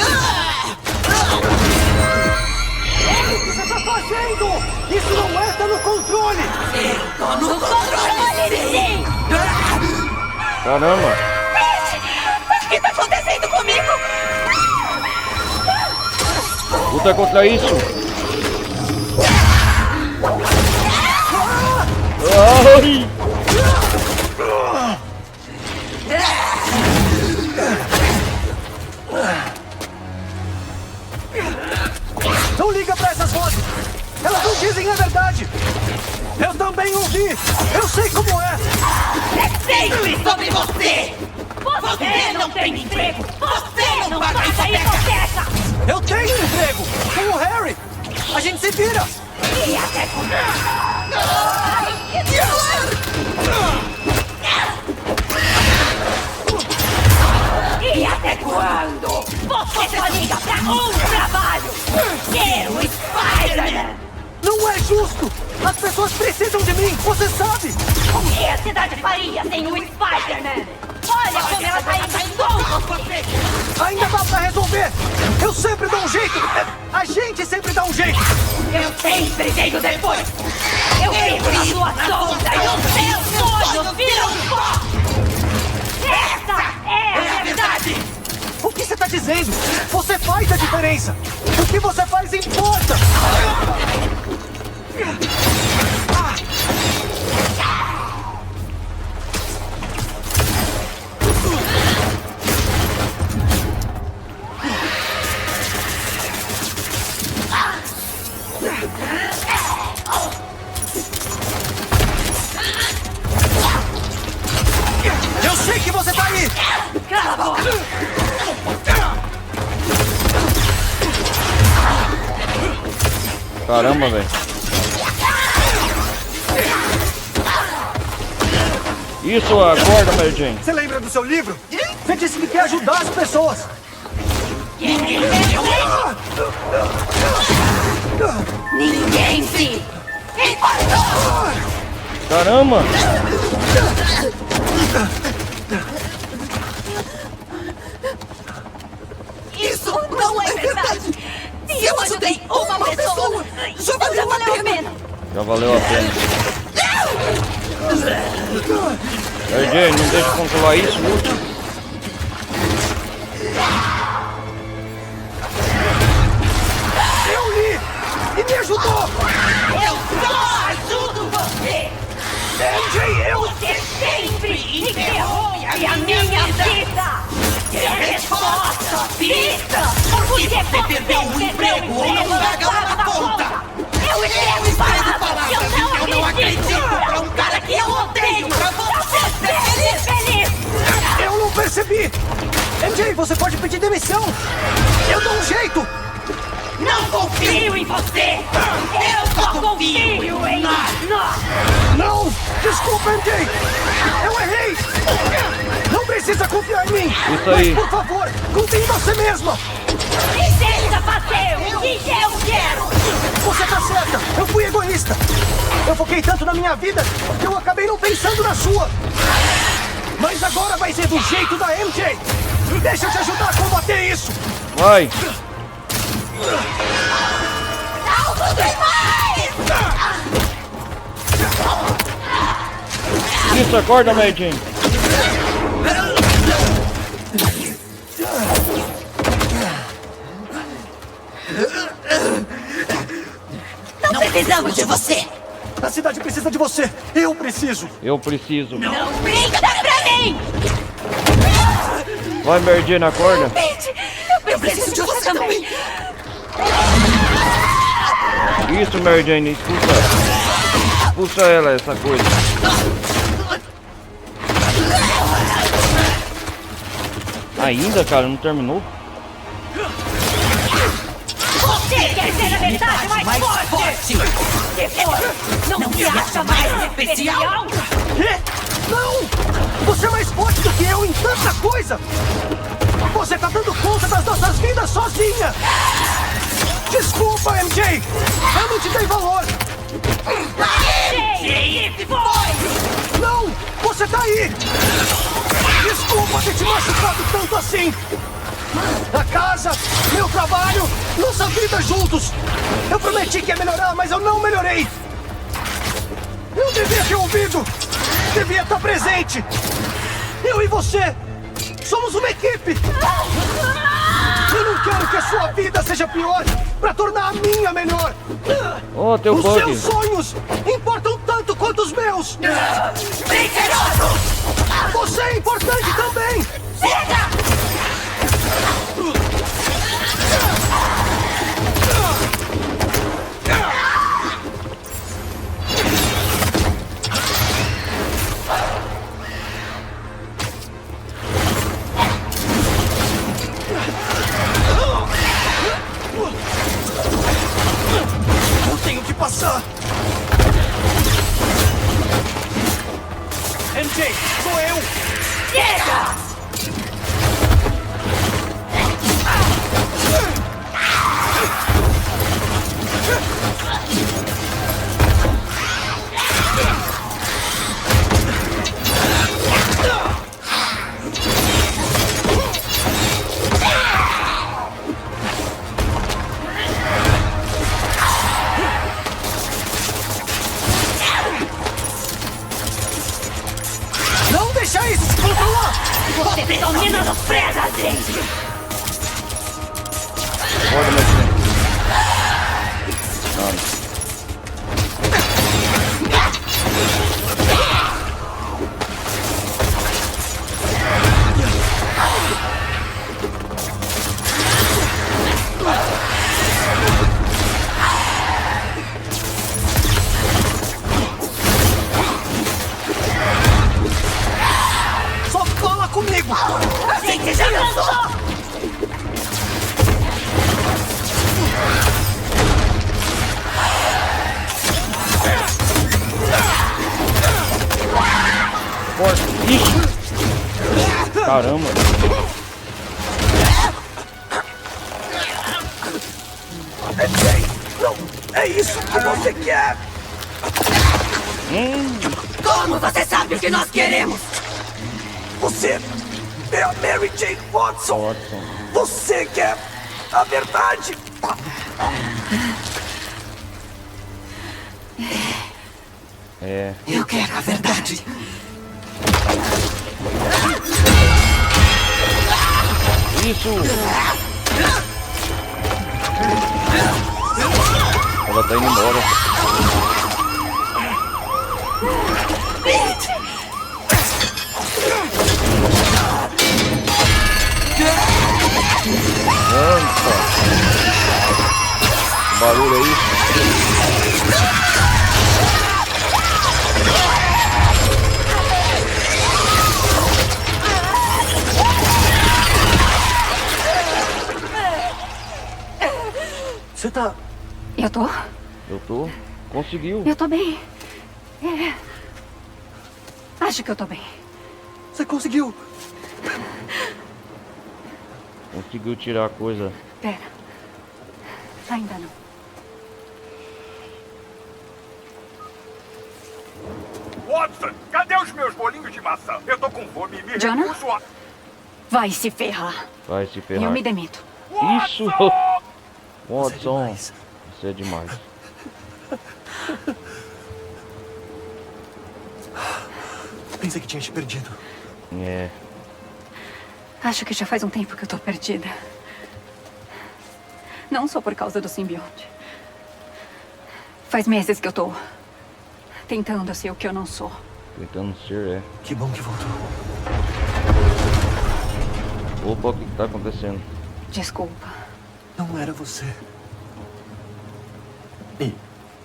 você tá fazendo? Isso não é, tá no controle! Eu tô no controle, sim! Caramba! O que tá acontecendo comigo? Luta contra isso! Ai! Não liga pra essas vozes! Elas não dizem a verdade! Eu também ouvi! Eu sei como é! É sempre sobre você! Você não tem emprego! Você não paga essa hipoteca! Eu tenho um emprego! Com o Harry! A gente se vira! E até E até quando? Você só liga pra um trabalho! Ser o Spider-Man! Não é justo! As pessoas precisam de mim! Você sabe! O que a cidade faria sem o Spider-Man? Olha como ela tá indo com você! Ainda dá pra resolver! Eu sempre dou um jeito! A gente sempre dá um jeito! Eu sempre venho depois! Eu fico na sua sombra e os seus sonhos viram pó! Essa é a verdade! O que você tá dizendo? Você faz a diferença! O que você faz importa! Eu sei que você tá aí! Cala a boca! Caramba, velho. Isso, acorda, Mary Jane. Você lembra do seu livro? Você disse que quer ajudar as pessoas! Ninguém se importou! Caramba! Já valeu a pena! Já valeu a pena. RJ, não deixa eu controlar isso, viu? Eu li! E me ajudou! Eu só ajudo você! MJ, eu... Você sempre interrompe a minha vida! E a resposta, pista! Você perdeu o emprego ou não pagava na conta! Eu escrevo palavras que eu não acredito pra um cara que eu odeio! Pra você ser feliz! Eu não percebi! MJ, você pode pedir demissão! Eu dou um jeito! Não confio em você! Eu só confio em nós! Não! Desculpa, MJ! Eu errei! Não precisa confiar em mim! Isso aí. Mas, por favor, confie em você mesma! Me deixa fazer o que eu quero! Você tá certa! Eu fui egoísta! Eu foquei tanto na minha vida que eu acabei não pensando na sua! Mas agora vai ser do jeito da MJ! Deixa eu te ajudar a combater isso! Vai! Não tem mais! Isso, acorda, Mary Jane. Não precisamos de você! A cidade precisa de você! Eu preciso! Eu preciso. Não brinca pra mim! Vai, Mary Jane, acorda. Pete, eu preciso de você também! Isso, Mary Jane, expulsa. Expulsa ela, essa coisa. Ainda, cara, não terminou? Você quer ser a metade mais forte! Se for, não se acha mais especial? Quê? Não! Você é mais forte do que eu em tanta coisa! Você tá dando conta das nossas vidas sozinha! Desculpa, MJ! Eu não te dei valor! MJ, foi! Não! Você tá aí! Desculpa ter te machucado tanto assim! A casa, meu trabalho, nossa vida juntos! Eu prometi que ia melhorar, mas eu não melhorei! Eu devia ter ouvido! Devia estar presente! Eu e você somos uma equipe! Eu não quero que a sua vida seja pior pra tornar a minha melhor! Oh, teu Os bug. seus sonhos importam tanto quanto os meus! Mentiroso! Você é importante também! Chega! Eu tenho que passar! MJ, sou eu! Chega! Não deixa isso se controlar! Você domina nos presas, gente! Acorda, Mary Jane. Não. Só cola comigo! A gente já cansou! Forte. Ixi. Caramba. Não, é isso que você quer! Como você sabe o que nós queremos? Você é a Mary Jane Watson! Watson. Você quer a verdade! É. Eu quero a verdade. Isso! Ela tá indo embora. Nossa! Que barulho é isso? Você tá... Eu tô? Eu tô? Conseguiu. Eu tô bem. É. Acho que eu tô bem. Você conseguiu. Conseguiu tirar a coisa. Pera. Ainda não. Watson, cadê os meus bolinhos de maçã? Eu tô com fome e me Jonah? recuso a... Vai se ferrar. Vai se ferrar. Eu me demito. Isso! Watson! Isso é demais. Pensei que tinha te perdido. É. Acho que já faz um tempo que eu tô perdida. Não só por causa do simbionte. Faz meses que eu tô tentando ser o que eu não sou. Tentando ser, é. Que bom que voltou. Opa, o que tá acontecendo? Desculpa. Não era você. E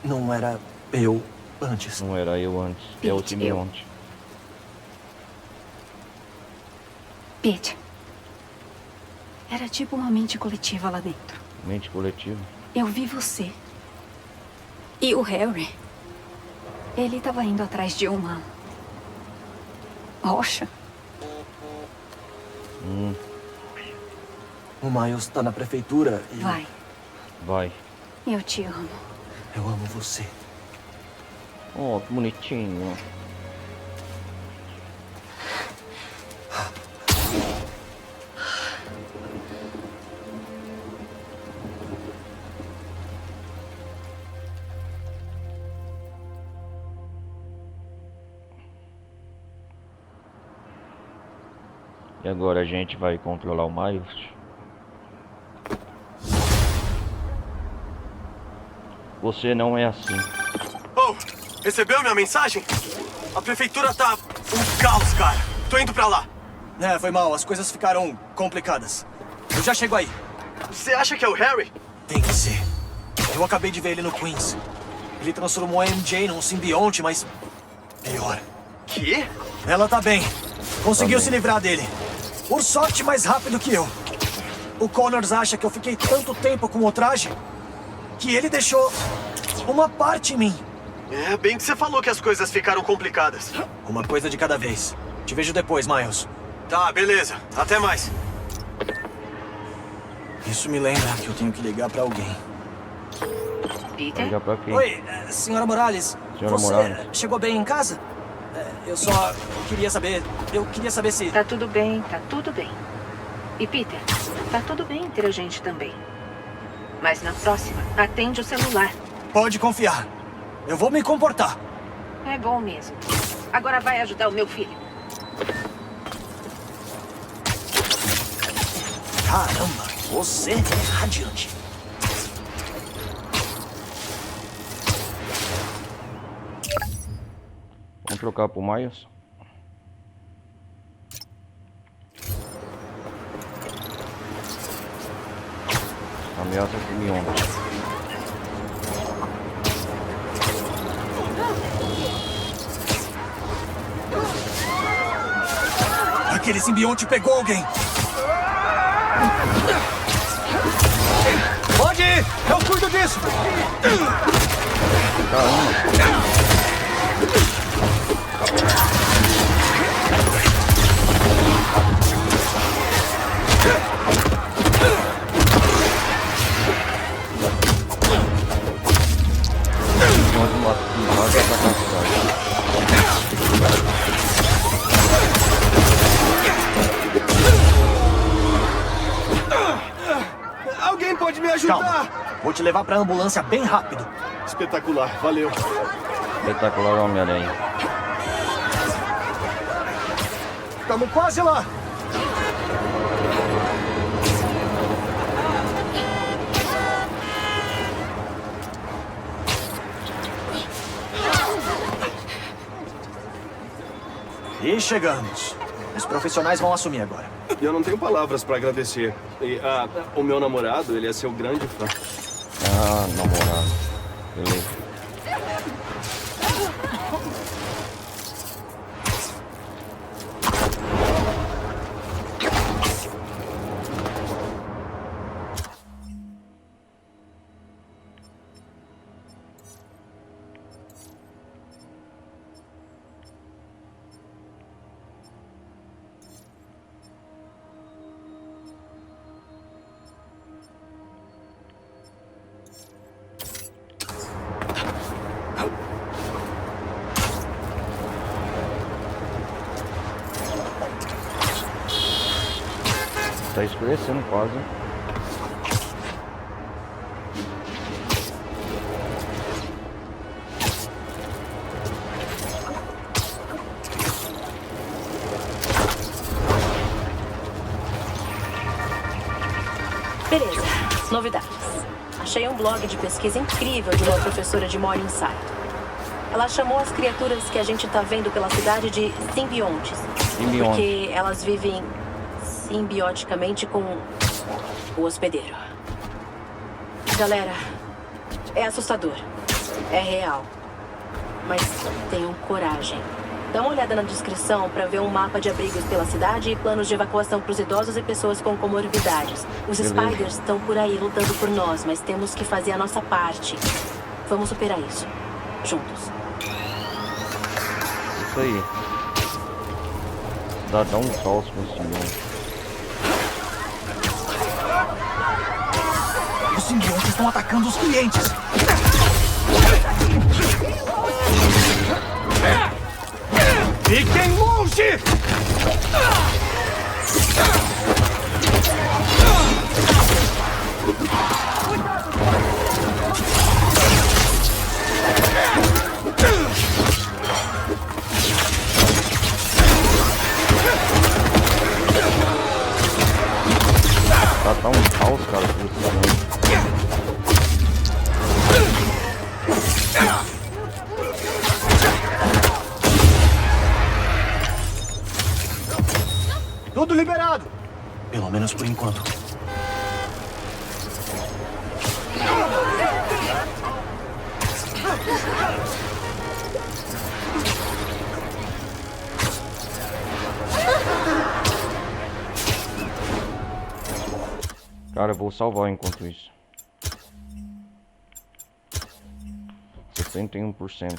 não era eu antes. Não era eu antes. É o simbionte. Pete. Era tipo uma mente coletiva lá dentro. Mente coletiva. Eu vi você. E o Harry. Ele tava indo atrás de uma rocha. O Miles tá na prefeitura e... Vai. Vai. Eu te amo. Eu amo você. Oh, que bonitinho. E agora a gente vai controlar o Miles. Você não é assim. Oh, recebeu minha mensagem? A prefeitura tá um caos, cara. Tô indo pra lá. É, foi mal. As coisas ficaram complicadas. Eu já chego aí. Você acha que é o Harry? Tem que ser. Eu acabei de ver ele no Queens. Ele transformou a MJ num simbionte, mas... pior. Que? Ela tá bem. Conseguiu se livrar dele. Por sorte, mais rápido que eu. O Connors acha que eu fiquei tanto tempo com o traje que ele deixou uma parte em mim. É, bem que você falou que as coisas ficaram complicadas. Uma coisa de cada vez. Te vejo depois, Miles. Tá, beleza. Até mais. Isso me lembra que eu tenho que ligar pra alguém. Peter? Ligar pra quem? Oi, senhora Morales. Senhora Você Morales. chegou bem em casa? Eu só queria saber... Eu queria saber se... Tá tudo bem, tá tudo bem. E Peter, tá tudo bem ter a gente também. Mas na próxima, atende o celular. Pode confiar. Eu vou me comportar. É bom mesmo. Agora vai ajudar o meu filho. Caramba, você é radiante. Vamos trocar pro Miles. Ameaça simbionte. Aquele simbionte pegou alguém. Pode ir, eu cuido disso. Alguém pode me ajudar? Calma. Vou te levar pra ambulância bem rápido. Espetacular, valeu. Espetacular Homem-Aranha. Estamos quase lá. E chegamos. Os profissionais vão assumir agora. Eu não tenho palavras pra agradecer. E, o meu namorado, ele é seu grande fã. Ah, namorado. Beleza. Tá escurecendo quase. Beleza, novidades. Achei um blog de pesquisa incrível de uma professora de Morningside. Ela chamou as criaturas que a gente tá vendo pela cidade de simbiontes. Porque elas vivem simbioticamente com o hospedeiro. Galera, é assustador. É real. Mas tenham coragem. Dá uma olhada na descrição para ver um mapa de abrigos pela cidade e planos de evacuação para os idosos e pessoas com comorbidades. Os Spiders estão por aí lutando por nós, mas temos que fazer a nossa parte. Vamos superar isso. Juntos. Isso aí. Dá um caos com esse mundo. Os simbiontes estão atacando os clientes. Fiquem longe! Tá um caos, cara, por esse tamanho. Tudo liberado. Pelo menos por enquanto. Cara, eu vou salvar enquanto isso. 61%.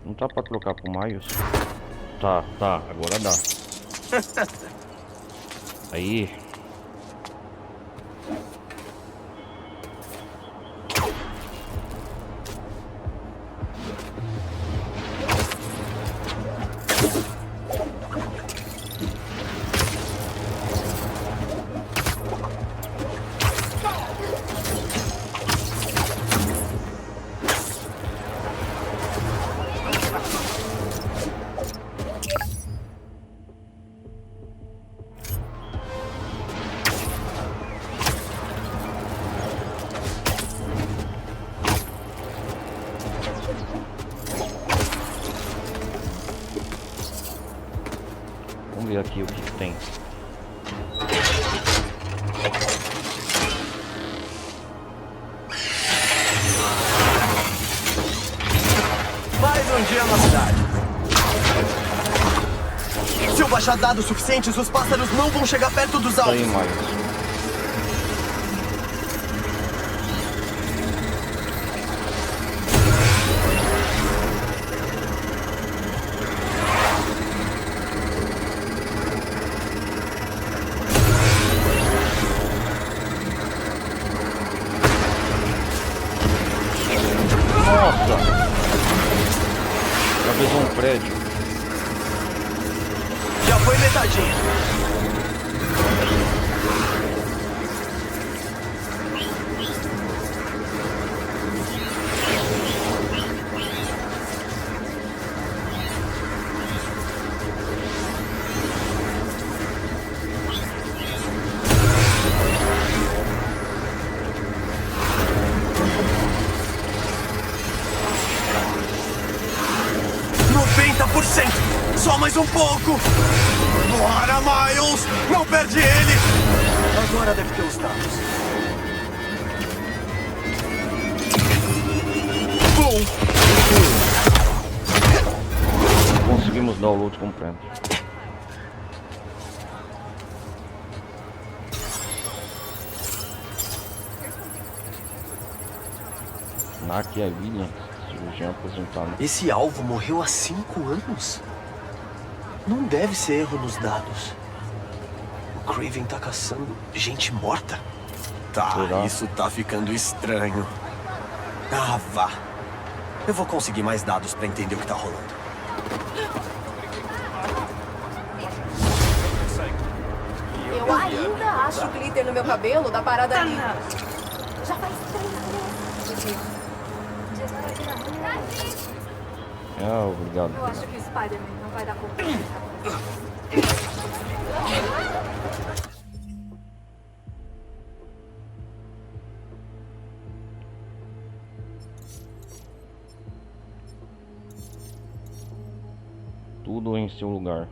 Não tá pra trocar pro Miles? Tá, agora dá. Aí. Vamos ver aqui o que tem. Mais um dia na cidade. Se eu baixar dados suficientes, os pássaros não vão chegar perto dos alvos. Aí, Miles. prédio. Já foi metadinha. Só mais um pouco! Bora, Miles! Não perde ele! Agora deve ter os dados. Bom! Conseguimos dar o loot completo. Aqui é William, cirurgião aposentado. Esse alvo morreu há 5 anos? Não deve ser erro nos dados. O Kraven tá caçando gente morta? Tá, Será? Isso tá ficando estranho. Ah, vá. Eu vou conseguir mais dados pra entender o que tá rolando. Eu ainda acho glitter no meu cabelo da parada ali. Já faz 3 meses. Obrigado. Eu acho que o Spider-Man não vai dar conta. Tudo em seu lugar.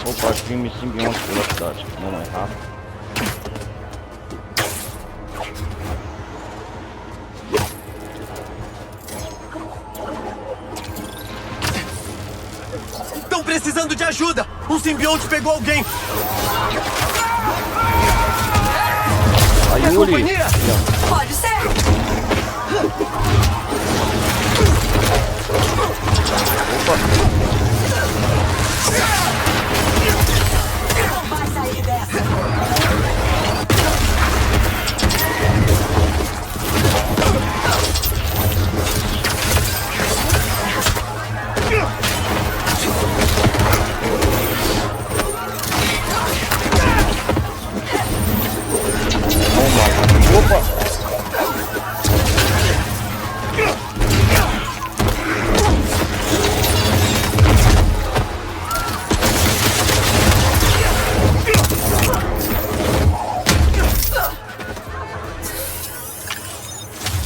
Opa, crime simbionte pela cidade. Não é rápido. Estão precisando de ajuda! Um simbionte pegou alguém! Aí, é Yuri! companhia? Pode ser! Não vai sair dessa!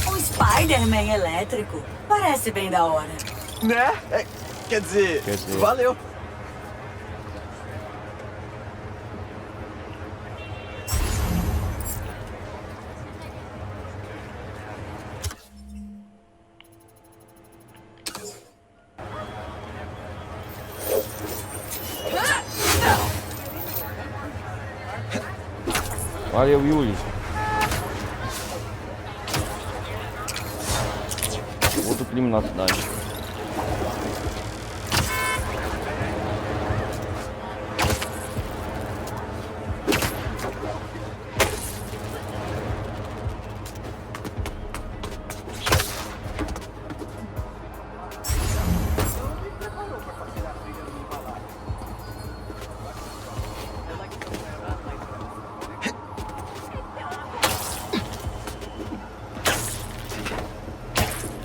Um Spider-Man elétrico? Parece bem da hora. Né? Quer dizer, valeu. Valeu, Yuri. Outro crime na cidade.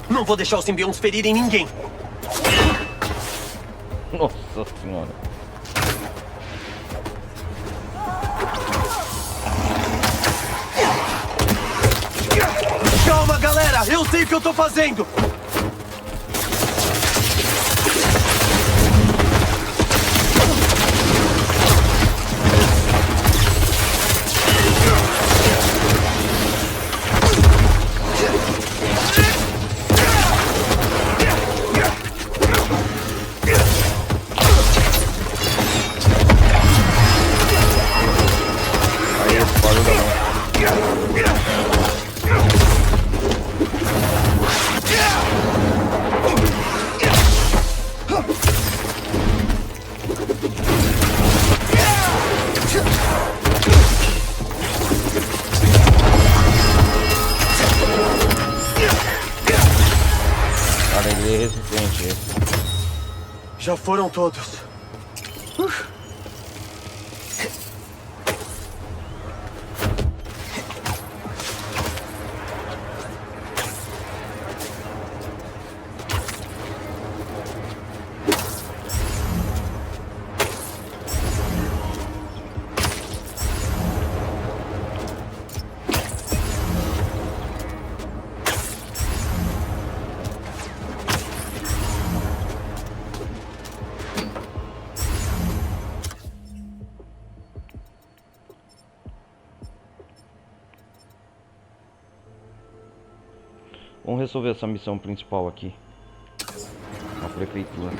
Não vou deixar os simbiontes ferirem ninguém. Nossa senhora. Calma, galera! Eu sei o que eu tô fazendo! Ele é resistente, esse. Já foram todos. Vamos resolver essa missão principal aqui. Na prefeitura.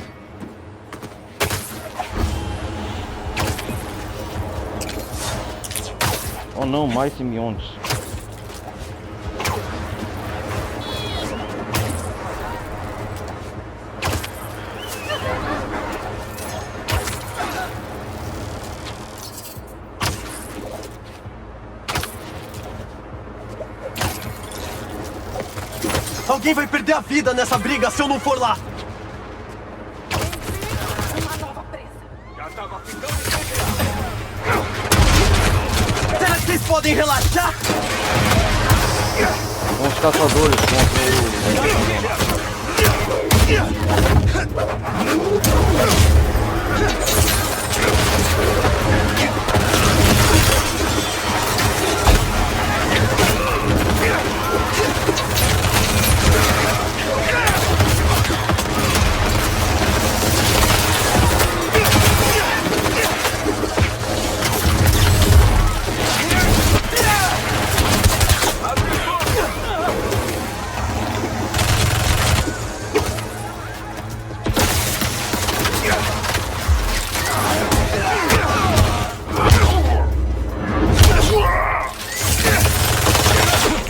Oh não, mais simbiontes. Alguém vai perder a vida nessa briga se eu não for lá. Será que vocês podem relaxar? São os caçadores contra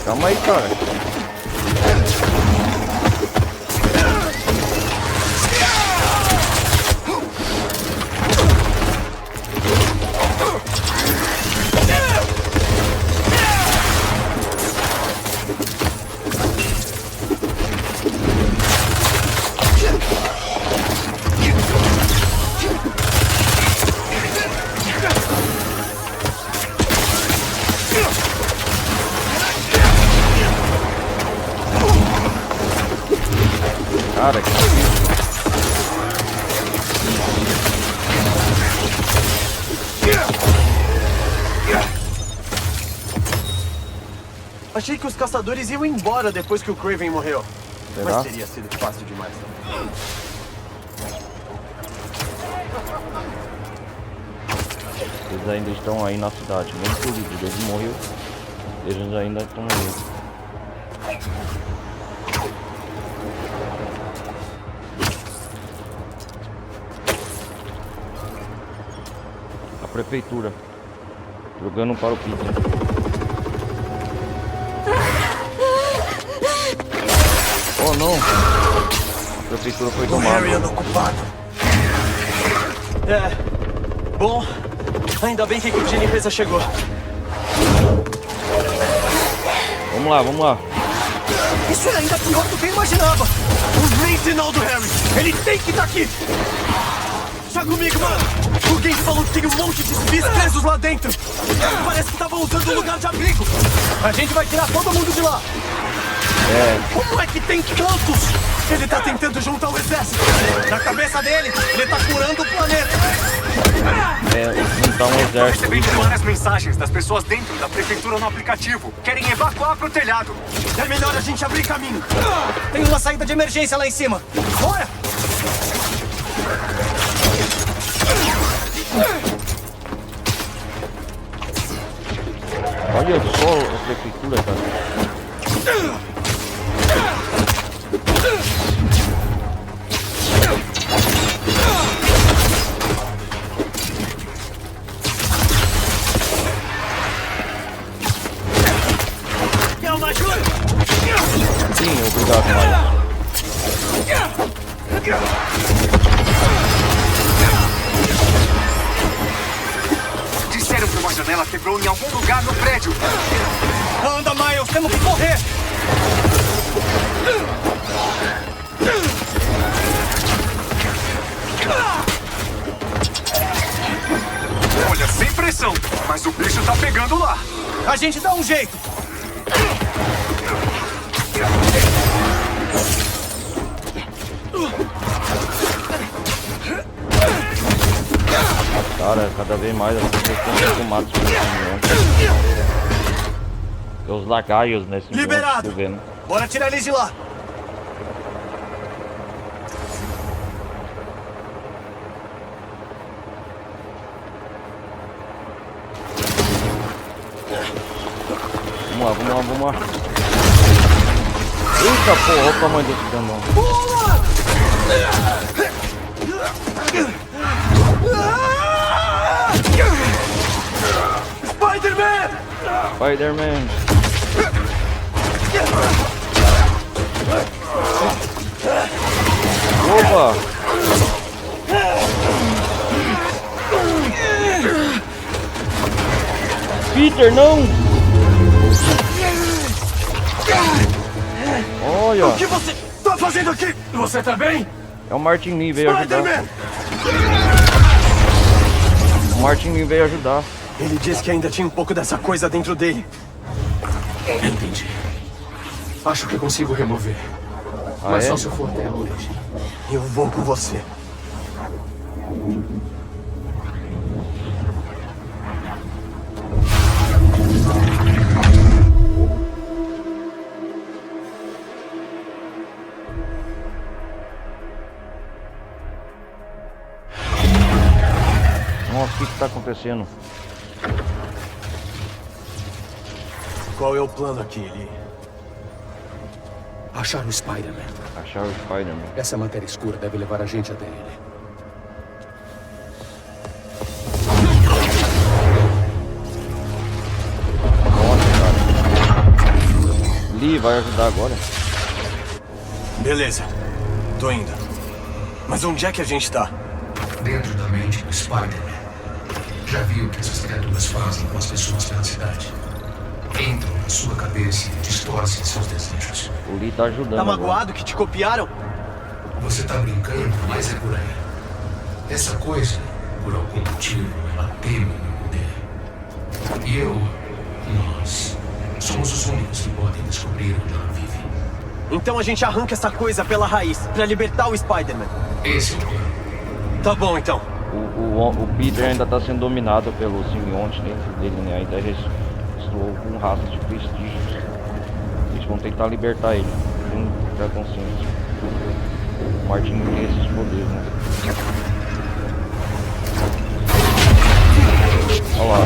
Calma aí, cara. Cara, que Achei que os caçadores iam embora depois que o Kraven morreu. Será? Mas teria sido fácil demais. eles ainda estão aí na cidade. Mesmo que o líder deles morreu, eles ainda estão aí. Prefeitura jogando para o Peter. Oh não, a prefeitura foi tomada. Harry anda ocupado. Bom, ainda bem que a equipe de limpeza chegou. Vamos lá, vamos lá. Isso é ainda pior do que eu imaginava. O main sinal do Harry, ele tem que estar aqui. Chega comigo, mano. Alguém falou que tem um monte de civis presos lá dentro. Parece que estavam usando o lugar de abrigo. A gente vai tirar todo mundo de lá. Como é que tem tantos? Ele tá tentando juntar o exército. Na cabeça dele, ele tá curando o planeta. Juntar um exército. Tô recebendo várias mensagens das pessoas dentro da prefeitura no aplicativo. Querem evacuar pro telhado. É melhor a gente abrir caminho. Tem uma saída de emergência lá em cima. Bora! Olha só a prefeitura, cara. Quer uma ajuda? Sim, obrigado, Maia. Disseram que uma janela quebrou em algum lugar no prédio. Anda, Miles, temos que correr! chegando lá! A gente dá um jeito! Cara, cada vez mais as pessoas estão sendo tomadas pelos simbiontes. Tem os lacaios nesse Liberado! governo. Bora tirar eles de lá! Vamos lá. Eita porra, olha o tamanho desse grandão. Spider-Man! Opa! Peter, não! Olha! O que você tá fazendo aqui? Você tá bem? É o Martin Lee, veio ajudar. O Martin Lee veio ajudar. Ele disse que ainda tinha um pouco dessa coisa dentro dele. Entendi. Acho que consigo remover. Mas só se eu for até a origem. Eu vou com você. Nossa, o que tá acontecendo? Qual é o plano aqui, Lee? Achar o Spider-Man. Achar o Spider-Man. Essa matéria escura deve levar a gente até ele. Nossa, cara. Lee vai ajudar agora. Beleza. Tô indo. Mas onde é que a gente tá? Dentro da mente do Spider-Man. Já viu o que essas criaturas fazem com as pessoas pela cidade? Entram na sua cabeça e distorcem seus desejos. O Lee tá ajudando. Tá magoado que te copiaram? Você tá brincando, mas é por aí. Essa coisa, por algum motivo, ela teme o meu poder. E nós, somos os únicos que podem descobrir onde ela vive. Então a gente arranca essa coisa pela raiz, pra libertar o Spider-Man. Esse é o plano. Tá bom, então. O Peter ainda tá sendo dominado pelo simbionte dentro dele, né? Ainda restou com raças de prestígios. Eles vão tentar libertar ele. Tem que ter consciência. O Martin tem esses poderes, né? Olha lá.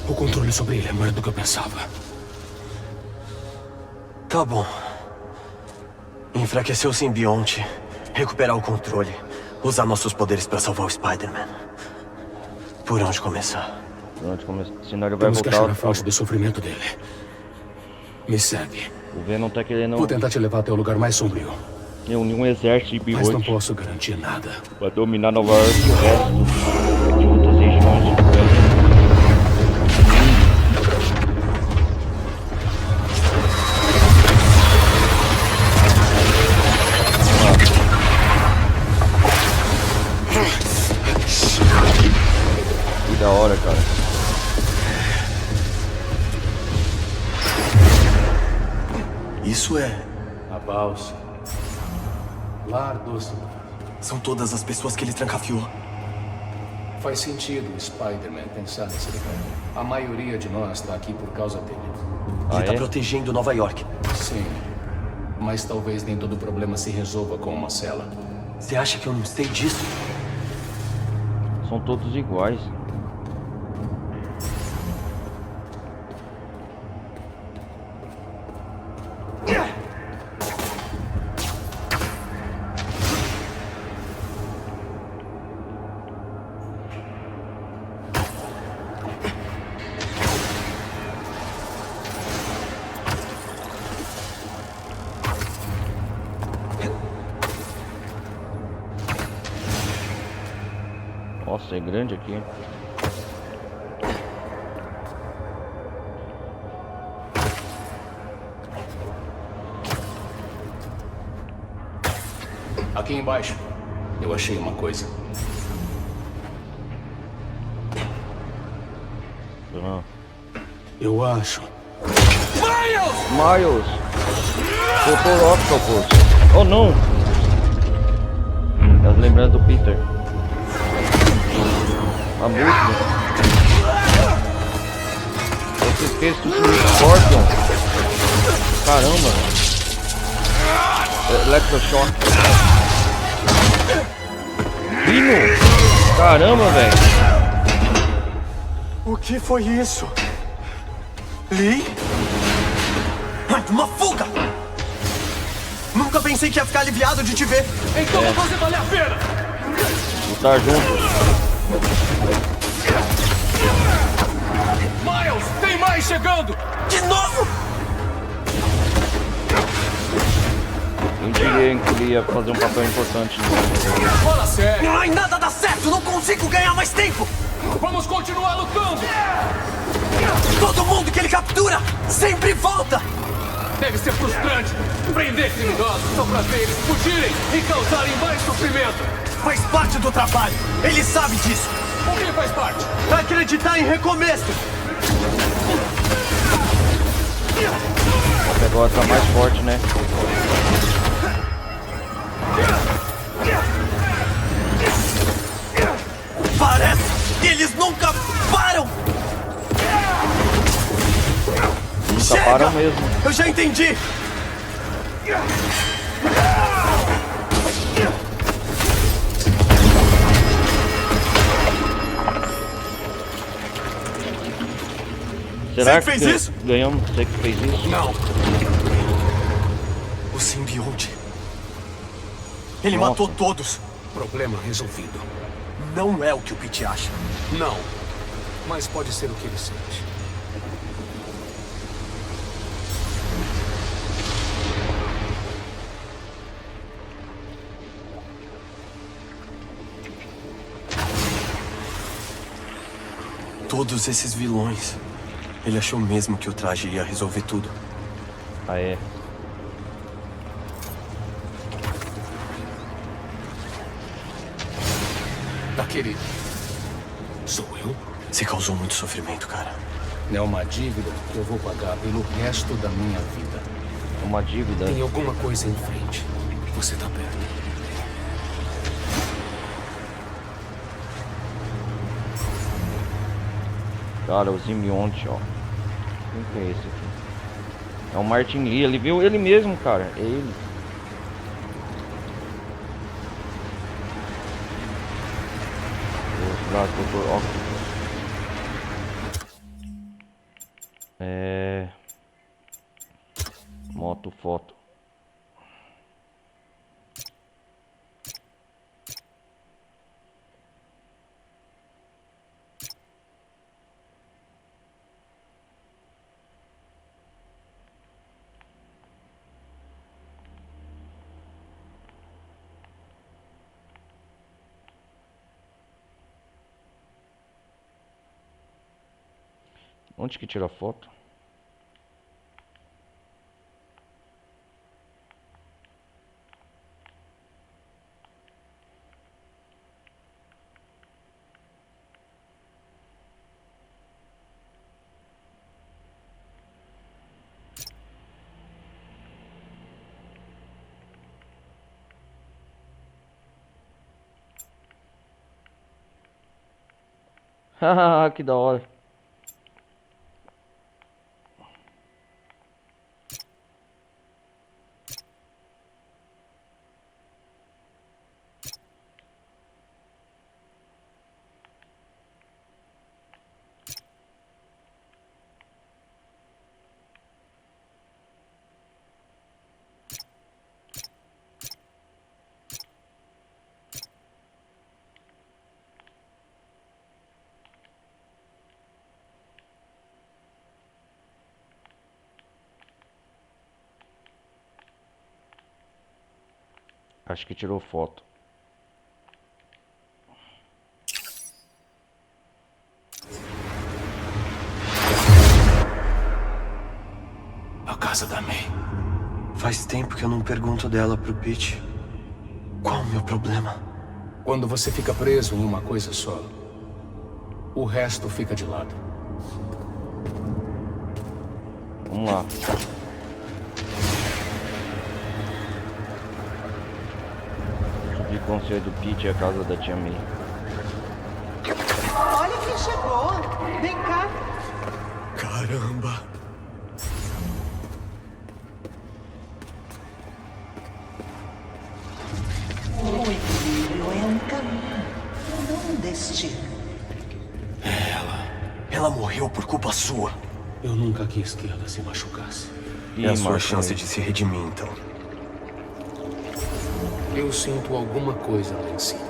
O controle sobre ele é maior do que eu pensava. Tá bom. Enfraquecer o simbionte, recuperar o controle, usar nossos poderes pra salvar o Spider-Man. Por onde começar? Por onde começar? Senão ele vai Temos que achar voltar. a fonte do sofrimento dele. Me segue. O Venom tá querendo. Vou tentar te levar até o lugar mais sombrio. Reunir um exército de Mas não bigotes posso garantir nada. pra dominar Nova York e o resto de outras regiões do prédio. Que da hora, cara. Isso é... A balsa. Lar doce. São todas as pessoas que ele trancafiou. Faz sentido o Spider-Man pensar nesse lugar. A maioria de nós está aqui por causa dele. Ele tá protegendo Nova York. Sim. Mas talvez nem todo problema se resolva com uma cela. Você acha que eu não sei disso? São todos iguais. Nossa, é grande aqui. Aqui embaixo, eu achei uma coisa. Eu acho. Miles! Dr. Octopus! Oh não! Tá lembrando do Peter. A música. Eu se esqueço do Scorpion. Caramba! Electroshock. Dino! Caramba, velho! O que foi isso? Lee? Ai, uma fuga! Nunca pensei que ia ficar aliviado de te ver. Então vou fazer valer a pena! Lutar juntos. Miles, tem mais chegando! De novo? Eu diria que ele ia fazer um papel importante nisso. Fala sério! Ai, nada dá certo! Não consigo ganhar mais tempo! Vamos continuar lutando! Todo mundo que ele captura sempre volta! Deve ser frustrante prender criminosos só pra ver eles fugirem e causarem mais sofrimento. Faz parte do trabalho. Ele sabe disso. O que faz parte? Acreditar em recomeço. Agora tá mais forte, né? Parece que eles nunca param! Nunca param mesmo. Eu já entendi! Será Você que fez isso? ganhamos? Você que fez isso? Não. O simbionte. Ele Nossa. matou todos. Problema resolvido. Não é o que o Pete acha. Não. Mas pode ser o que ele sente. Todos esses vilões. Ele achou mesmo que o traje ia resolver tudo. Ah, é? Daquele... Sou eu? Você causou muito sofrimento, cara. É uma dívida que eu vou pagar pelo resto da minha vida. Uma dívida? Tem alguma coisa em frente. Você tá perto. Cara, o simbionte, ó. Quem que é esse aqui? É o Martin Lee, ele viu ele mesmo, cara. É ele. Lá, Dr. Octopus. Moto, foto. Onde que tira a foto? Haha, que da hora. Acho que tirou foto. A casa da May. Faz tempo que eu não pergunto dela pro Pete. Qual o meu problema? Quando você fica preso em uma coisa só, o resto fica de lado. Vamos lá. Subir com o conselho do Pete e a casa da tia May. Olha quem chegou. Vem cá. Caramba. O equilíbrio é um caminho, não um destino. Ela morreu por culpa sua. Eu nunca quis que ela se machucasse. É a sua chance de se redimir, então. Eu sinto alguma coisa lá em cima.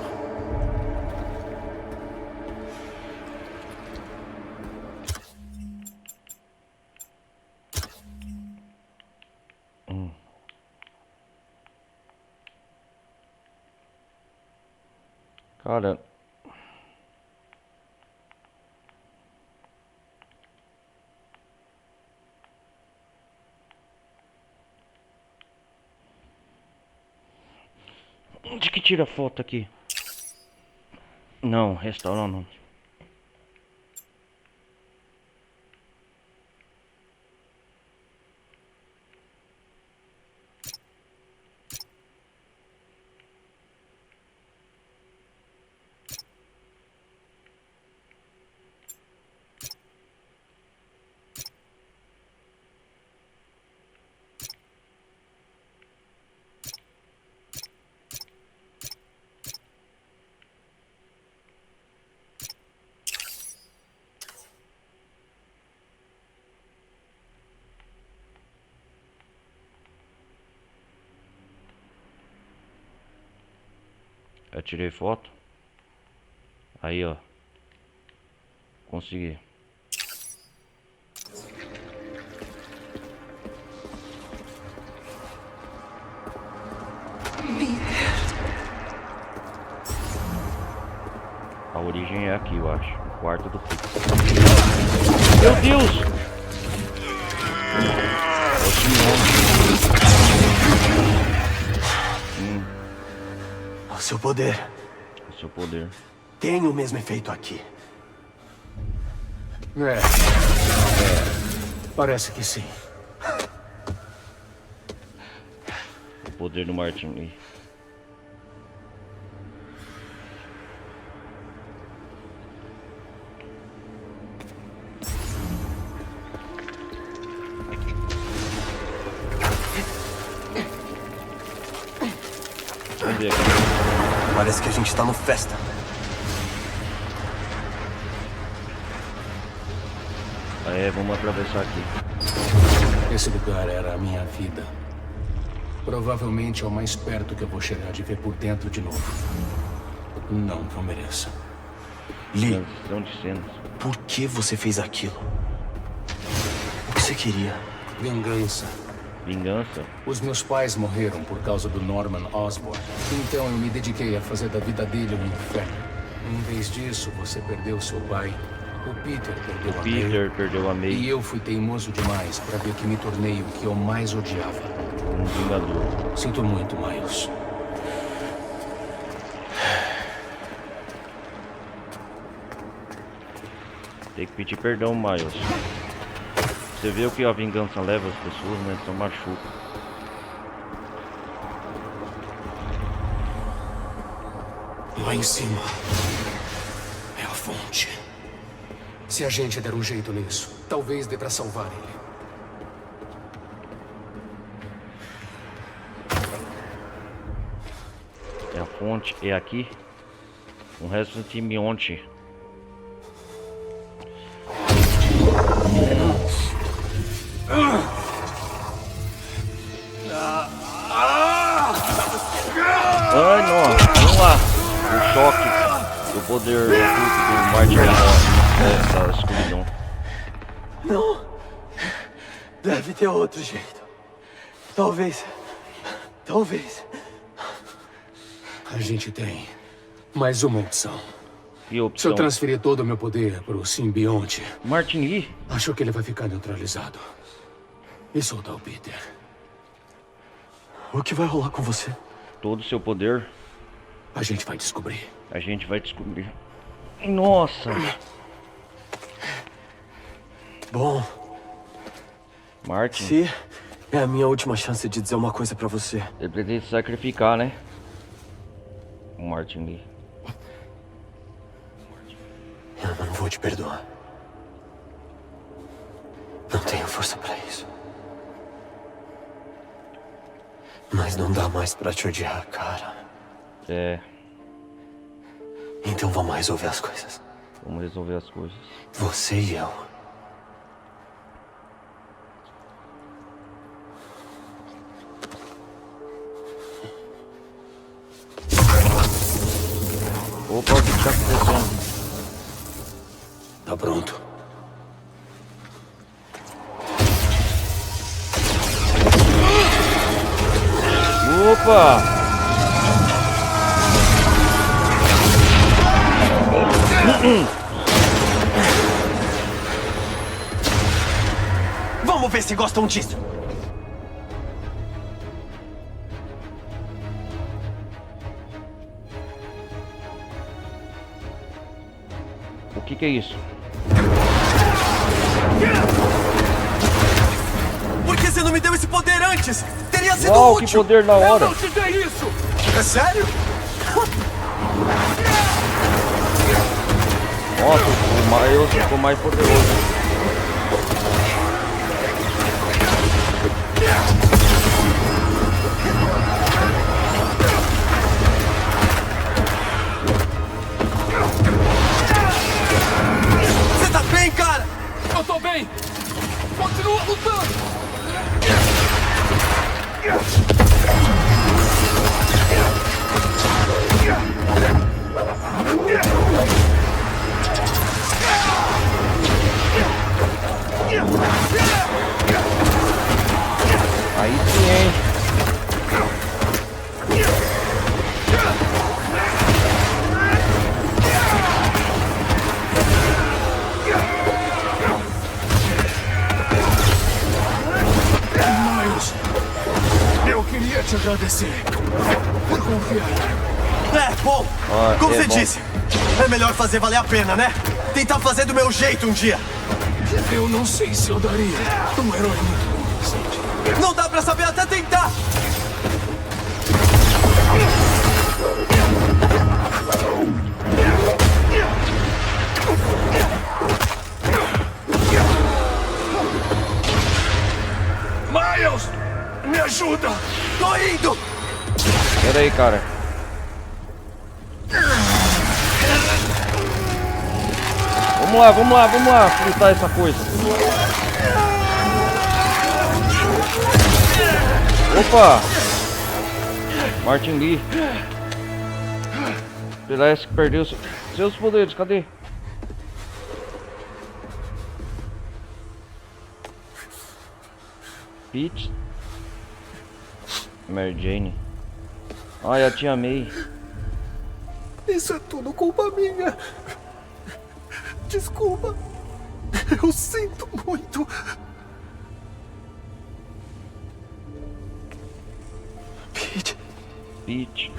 Cara, onde que tira foto aqui? Não, restaurar não. Eu tirei foto. Aí, ó. Consegui. A origem é aqui, eu acho. O quarto do Pete. Meu Deus! O seu poder. O seu poder. Tem o mesmo efeito aqui. Parece que sim. O poder do Martin Lee. Vamos ver aqui. Parece que a gente tá no festa. É, vamos atravessar aqui. Esse lugar era a minha vida. Provavelmente é o mais perto que eu vou chegar de ver por dentro de novo. Não que eu mereça. Lee, de cenas. Por que você fez aquilo? O que você queria? Vingança. Vingança? Os meus pais morreram por causa do Norman Osborn. Então eu me dediquei a fazer da vida dele um inferno. Em vez disso, você perdeu seu pai. O Peter perdeu a May. E eu fui teimoso demais para ver que me tornei o que eu mais odiava. Um vingador. Sinto muito, Miles. Tem que pedir perdão, Miles. Você vê o que a vingança leva as pessoas, né? São machuca. Lá em cima é a fonte. Se a gente der um jeito nisso, talvez dê pra salvar ele. É a fonte, é aqui. O resto do time ontem. Ai, não, vamos lá. O choque do poder oculto do Martin essa escuridão. Não. Deve ter outro jeito. Talvez. A gente tem mais uma opção. Que opção? Se eu transferir todo o meu poder pro simbionte, Martin Lee, acho que ele vai ficar neutralizado. E soltar o Peter. O que vai rolar com você? Todo o seu poder. A gente vai descobrir. A gente vai descobrir. Nossa. Bom. Martin. Se é a minha última chance de dizer uma coisa pra você. Ele pretende se sacrificar, né? O Martin Lee. Eu não vou te perdoar. Não tenho força pra isso. Mas não dá mais pra te odiar, cara. É. Então vamos resolver as coisas. Vamos resolver as coisas. Você e eu. Opa, o que tá acontecendo? Tá pronto. Opa! Vamos ver se gostam disso. O que é isso? Por que você não me deu esse poder antes? Teria sido Uau, útil. que poder da hora. Eu não te dei isso. É sério? Nossa, o Miles ficou mais poderoso. Você tá bem, cara? Eu tô bem! Continua lutando! Aí sim, hein? Miles, eu queria te agradecer por confiar. Bom, como você disse, é melhor fazer valer a pena, né? Tentar fazer do meu jeito um dia. Eu não sei se eu daria um herói muito inocente. Não dá pra saber até tentar. Miles, me ajuda! Tô indo! Pera aí, cara. Vamos lá, fritar essa coisa. Opa! Martin Lee. Parece que perdeu seus poderes, cadê? Peach. Mary Jane. Ai, a tia May. Isso é tudo culpa minha. Desculpa. Eu sinto muito. Peach. Peach.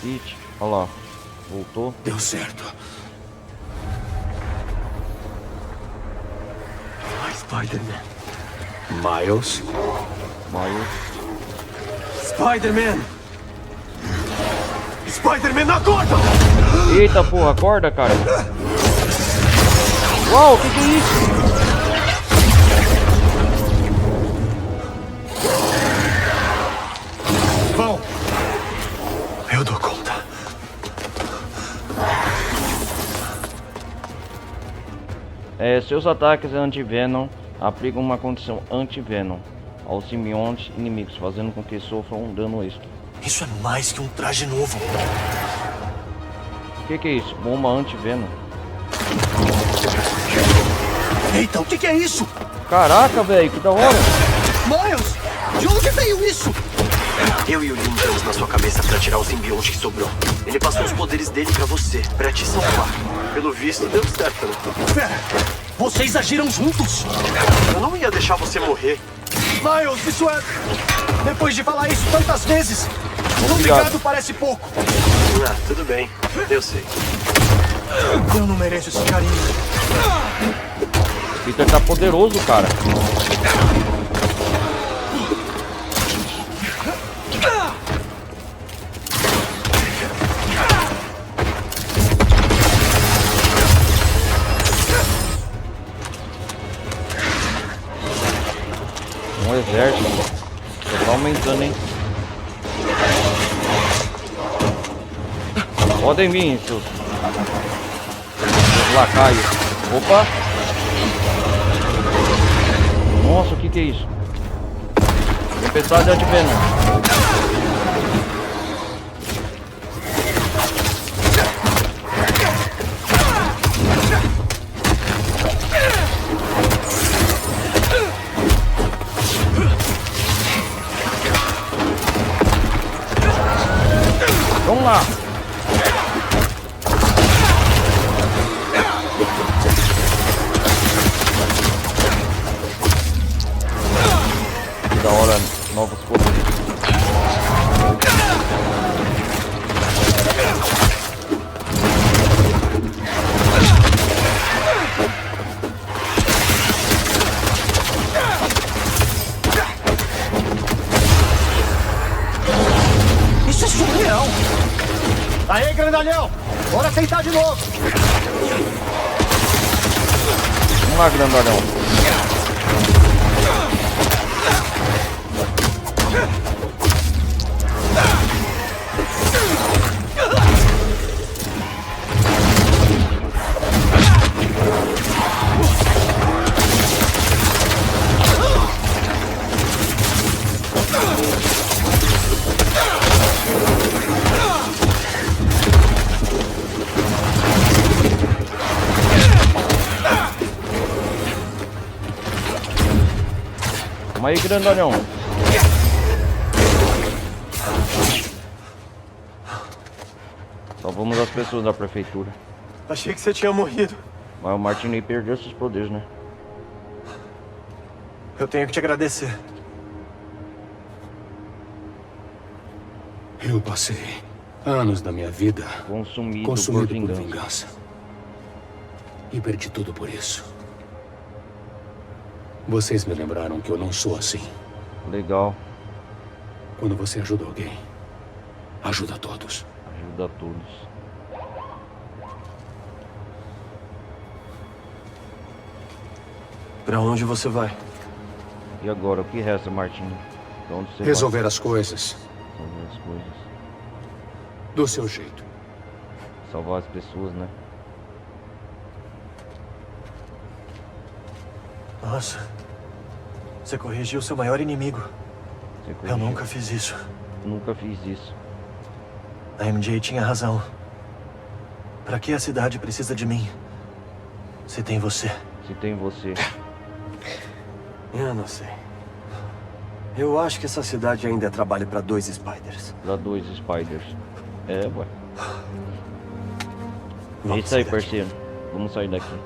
Peach. Olha lá. Voltou. Deu certo. Spider-Man. Miles. Spider-Man! Spider-Man, acorda! Eita porra, acorda, cara. Uau, que é isso? Vão! Eu dou conta. Seus ataques anti-venom aplicam uma condição anti-venom aos simbiontes inimigos, fazendo com que sofram um dano extra. Isso é mais que um traje novo. O que é isso? Bomba anti-venom? Eita, o que é isso? Caraca, velho, que da hora! Miles! De onde veio isso? Eu e o Lin entramos na sua cabeça pra tirar o simbionte que sobrou. Ele passou os poderes dele pra você, pra te salvar. Pelo visto, deu certo, né? Pera, vocês agiram juntos? Eu não ia deixar você morrer. Miles, isso é... Depois de falar isso tantas vezes, obrigado parece pouco. Ah, tudo bem. Eu sei. Eu não mereço esse carinho. Peter tá poderoso, cara. Um exército. Tá aumentando, hein? Podem vir, seus lacaios. Opa! Nossa, o que é isso? Tempestade de Venom. Vamos lá. Que da hora, novos poderes. Isso é surreal! Aê, grandalhão! Bora tentar de novo! Vamos lá, grandalhão. Calma aí, grandalhão. Salvamos as pessoas da prefeitura. Achei que você tinha morrido. Mas o Martinez perdeu seus poderes, né? Eu tenho que te agradecer. Eu passei anos da minha vida consumido por vingança. E perdi tudo por isso. Vocês me lembraram que eu não sou assim. Legal. Quando você ajuda alguém, ajuda todos. Ajuda todos. Pra onde você vai? E agora, o que resta, Martinez? Pra onde você Resolver vai? as coisas. Resolver as coisas. Do seu jeito. Salvar as pessoas, né? Nossa. Você corrigiu seu maior inimigo. Eu nunca fiz isso. Nunca fiz isso. A MJ tinha razão. Pra que a cidade precisa de mim? Se tem você. Se tem você. Eu não sei. Eu acho que essa cidade ainda é trabalho pra 2 Spiders. Pra 2 Spiders. É, ué. É Vamos isso aí, sair daqui. parceiro. Vamos sair daqui.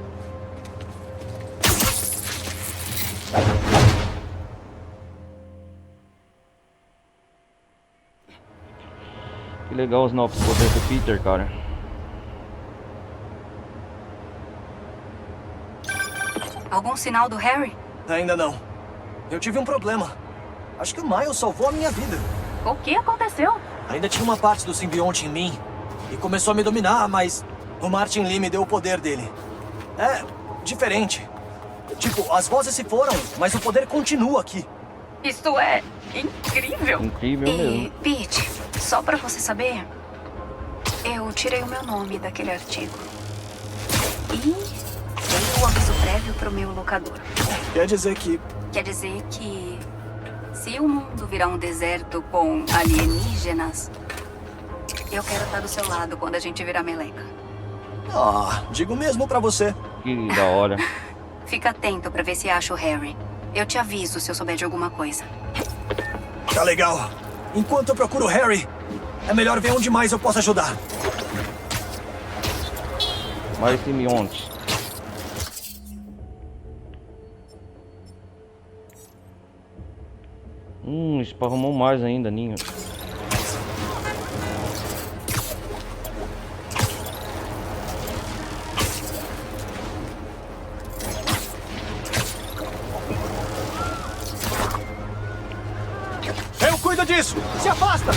Que legal os novos poderes do Peter, cara. Algum sinal do Harry? Ainda não. Eu tive um problema. Acho que o Miles salvou a minha vida. O que aconteceu? Ainda tinha uma parte do simbionte em mim. E começou a me dominar, mas o Martin Lee me deu o poder dele. É diferente. Tipo, as vozes se foram, mas o poder continua aqui. Isso é incrível. Incrível E, mesmo. Pete, só pra você saber, eu tirei o meu nome daquele artigo. E dei o aviso prévio pro meu locador. Quer dizer que... Quer dizer que se o mundo virar um deserto com alienígenas, eu quero estar do seu lado quando a gente virar meleca. Ah, digo mesmo pra você. Que da hora. Fica atento pra ver se acha o Harry. Eu te aviso se eu souber de alguma coisa. Tá legal. Enquanto eu procuro o Harry, é melhor ver onde mais eu posso ajudar. Mais simbiontes. Esparramou mais ainda, ninho. precisa disso! Se afasta!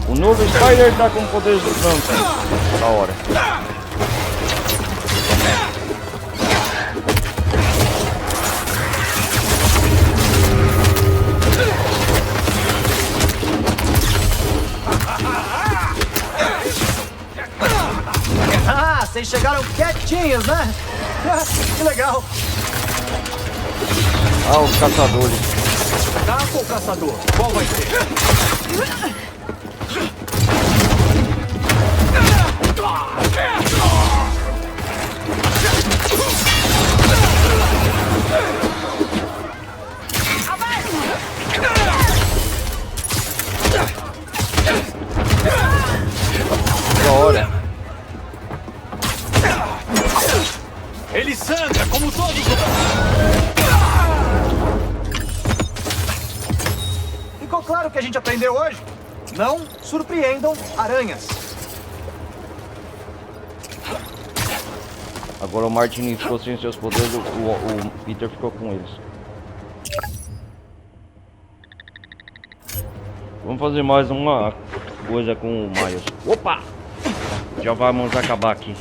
O novo Spider tá com poderes do branco. Da hora. Ah, vocês chegaram quietinhos, né? Que legal. Ah, os caçadores. Caça ou caçador? Qual vai ser? Da hora. Ele sangra como todos os... Ficou claro o que a gente aprendeu hoje? Não surpreendam aranhas. Agora o Martin ficou sem seus poderes, o Peter ficou com eles. Vamos fazer mais uma coisa com o Miles. Opa! Já vamos acabar aqui.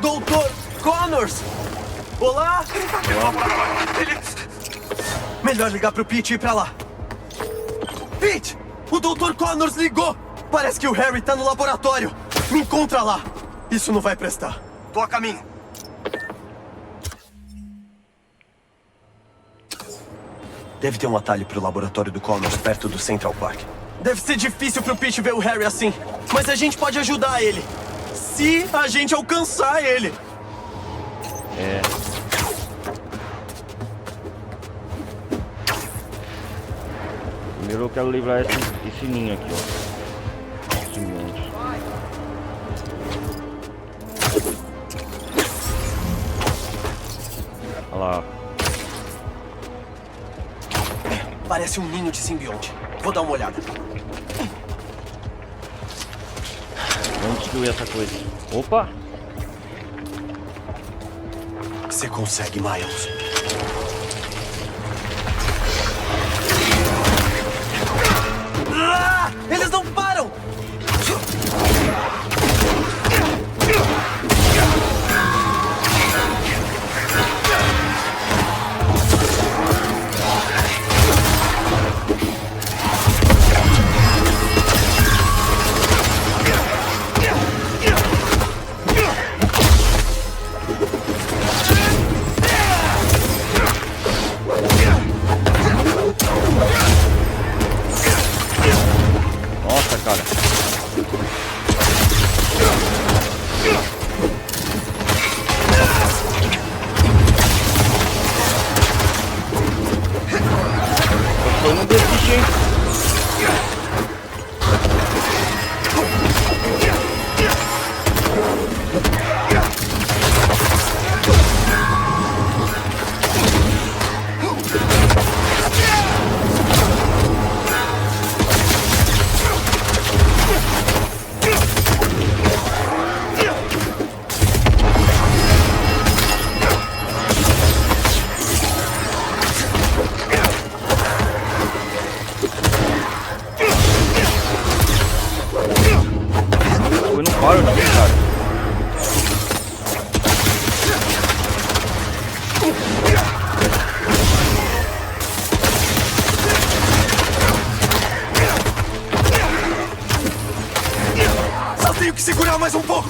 Doutor Connors! Olá! Melhor ligar pro Pete e ir pra lá. Pete! O Dr. Connors ligou! Parece que o Harry tá no laboratório. Me encontra lá. Isso não vai prestar. Tô a caminho. Deve ter um atalho pro laboratório do Connors perto do Central Park. Deve ser difícil pro Pete ver o Harry assim. Mas a gente pode ajudar ele. Se a gente alcançar ele. É. Primeiro eu quero livrar esse ninho aqui, ó. Esse monte. Olha lá. Parece um ninho de simbionte. Vou dar uma olhada. Vamos destruir essa coisa. Opa! Você consegue, Miles. Ah! Eles não param! Nossa, cara. Eu não desisti, hein? Eu não paro não, cara. Só tenho que segurar mais um pouco.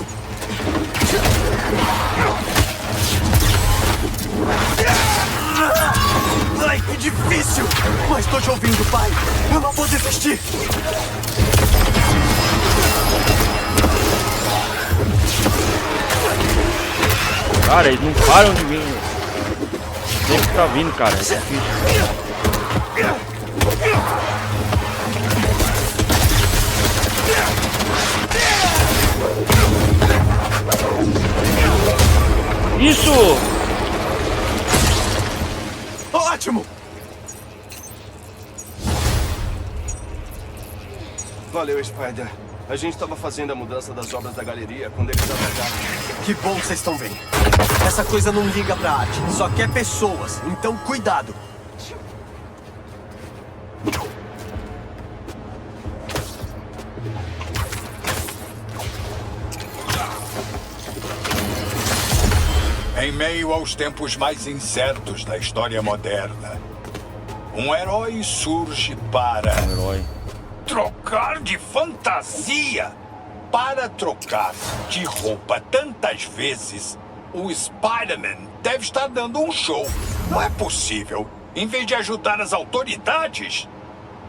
Ai, que difícil! Mas tô te ouvindo, pai. Eu não vou desistir. Cara, eles não param de vir. Sempre tá vindo, cara. É difícil. Isso! Ótimo! Valeu, Spider. A gente estava fazendo a mudança das obras da galeria quando eles atacaram. Que bom que vocês estão bem. Essa coisa não liga pra arte, só quer pessoas. Então, cuidado. Em meio aos tempos mais incertos da história moderna, um herói surge para... trocar de fantasia! Para trocar de roupa tantas vezes, o Spider-Man deve estar dando um show. Não é possível. Em vez de ajudar as autoridades,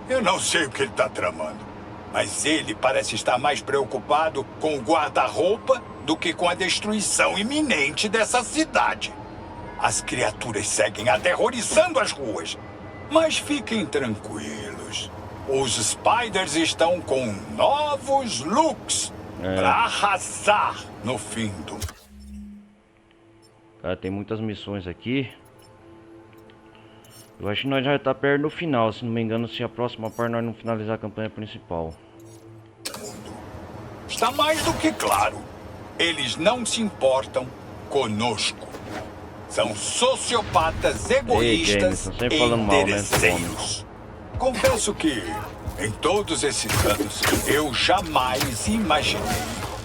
eu não sei o que ele está tramando. Mas ele parece estar mais preocupado com o guarda-roupa do que com a destruição iminente dessa cidade. As criaturas seguem aterrorizando as ruas. Mas fiquem tranquilos. Os Spiders estão com novos looks pra arrasar no fim do... Cara, tem muitas missões aqui. Eu acho que nós já tá perto do final, se não me engano, se a próxima parte nós não finalizar a campanha principal. Está mais do que claro. Eles não se importam conosco. São sociopatas egoístas e interesseiros. Confesso que, em todos esses anos, eu jamais imaginei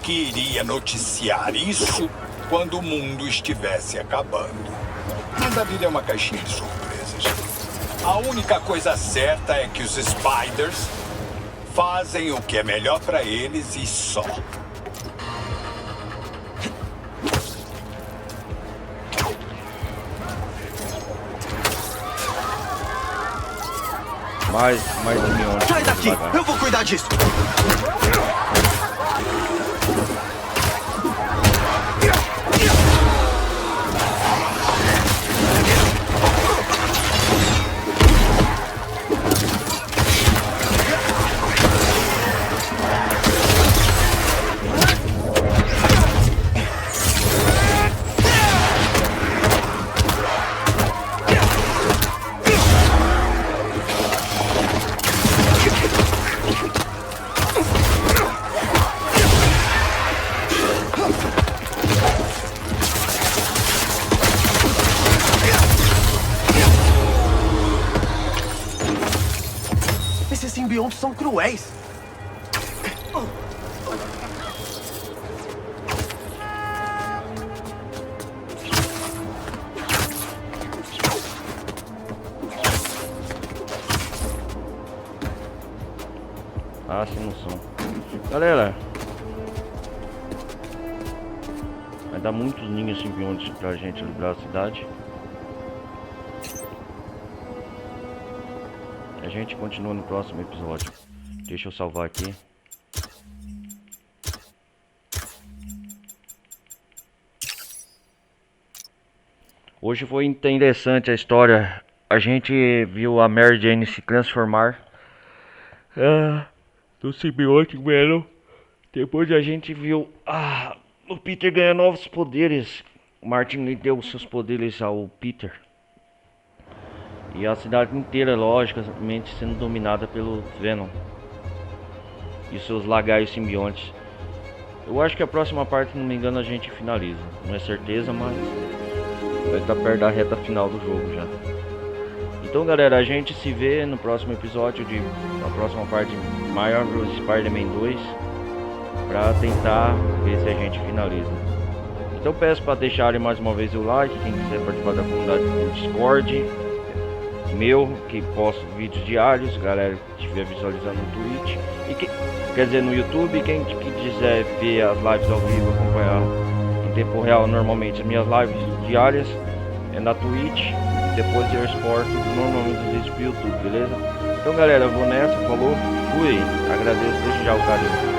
que iria noticiar isso quando o mundo estivesse acabando. Mas a vida é uma caixinha de surpresas. A única coisa certa é que os Spiders fazem o que é melhor para eles e só. Mais milhões. Sai daqui! Eu vou cuidar disso! Esses simbiontes são cruéis. Ah, sim, não são. Galera, vai dar muitos ninhos simbiontes pra gente livrar a cidade. A gente continua no próximo episódio. Deixa eu salvar aqui. Hoje foi interessante a história. A gente viu a Mary Jane se transformar do simbionte Venom. Depois a gente viu o Peter ganhar novos poderes. O Martin lhe deu seus poderes ao Peter. E a cidade inteira, logicamente, sendo dominada pelo Venom e seus lagaios simbiontes. Eu acho que a próxima parte, se não me engano, a gente finaliza. Não é certeza, mas vai estar perto da reta final do jogo já. Então, galera, a gente se vê no próximo episódio da próxima parte de Marvel Spider-Man 2 para tentar ver se a gente finaliza. Então peço para deixarem mais uma vez o like, quem quiser participar da comunidade do Discord meu, que posto vídeos diários, galera que estiver visualizando no Twitch quer dizer no YouTube, quem quiser ver as lives ao vivo, acompanhar em tempo real, normalmente as minhas lives diárias é na Twitch, e depois eu exporto normalmente os vídeos pro YouTube, beleza? Então galera, eu vou nessa, falou, fui, agradeço desde já o carinho.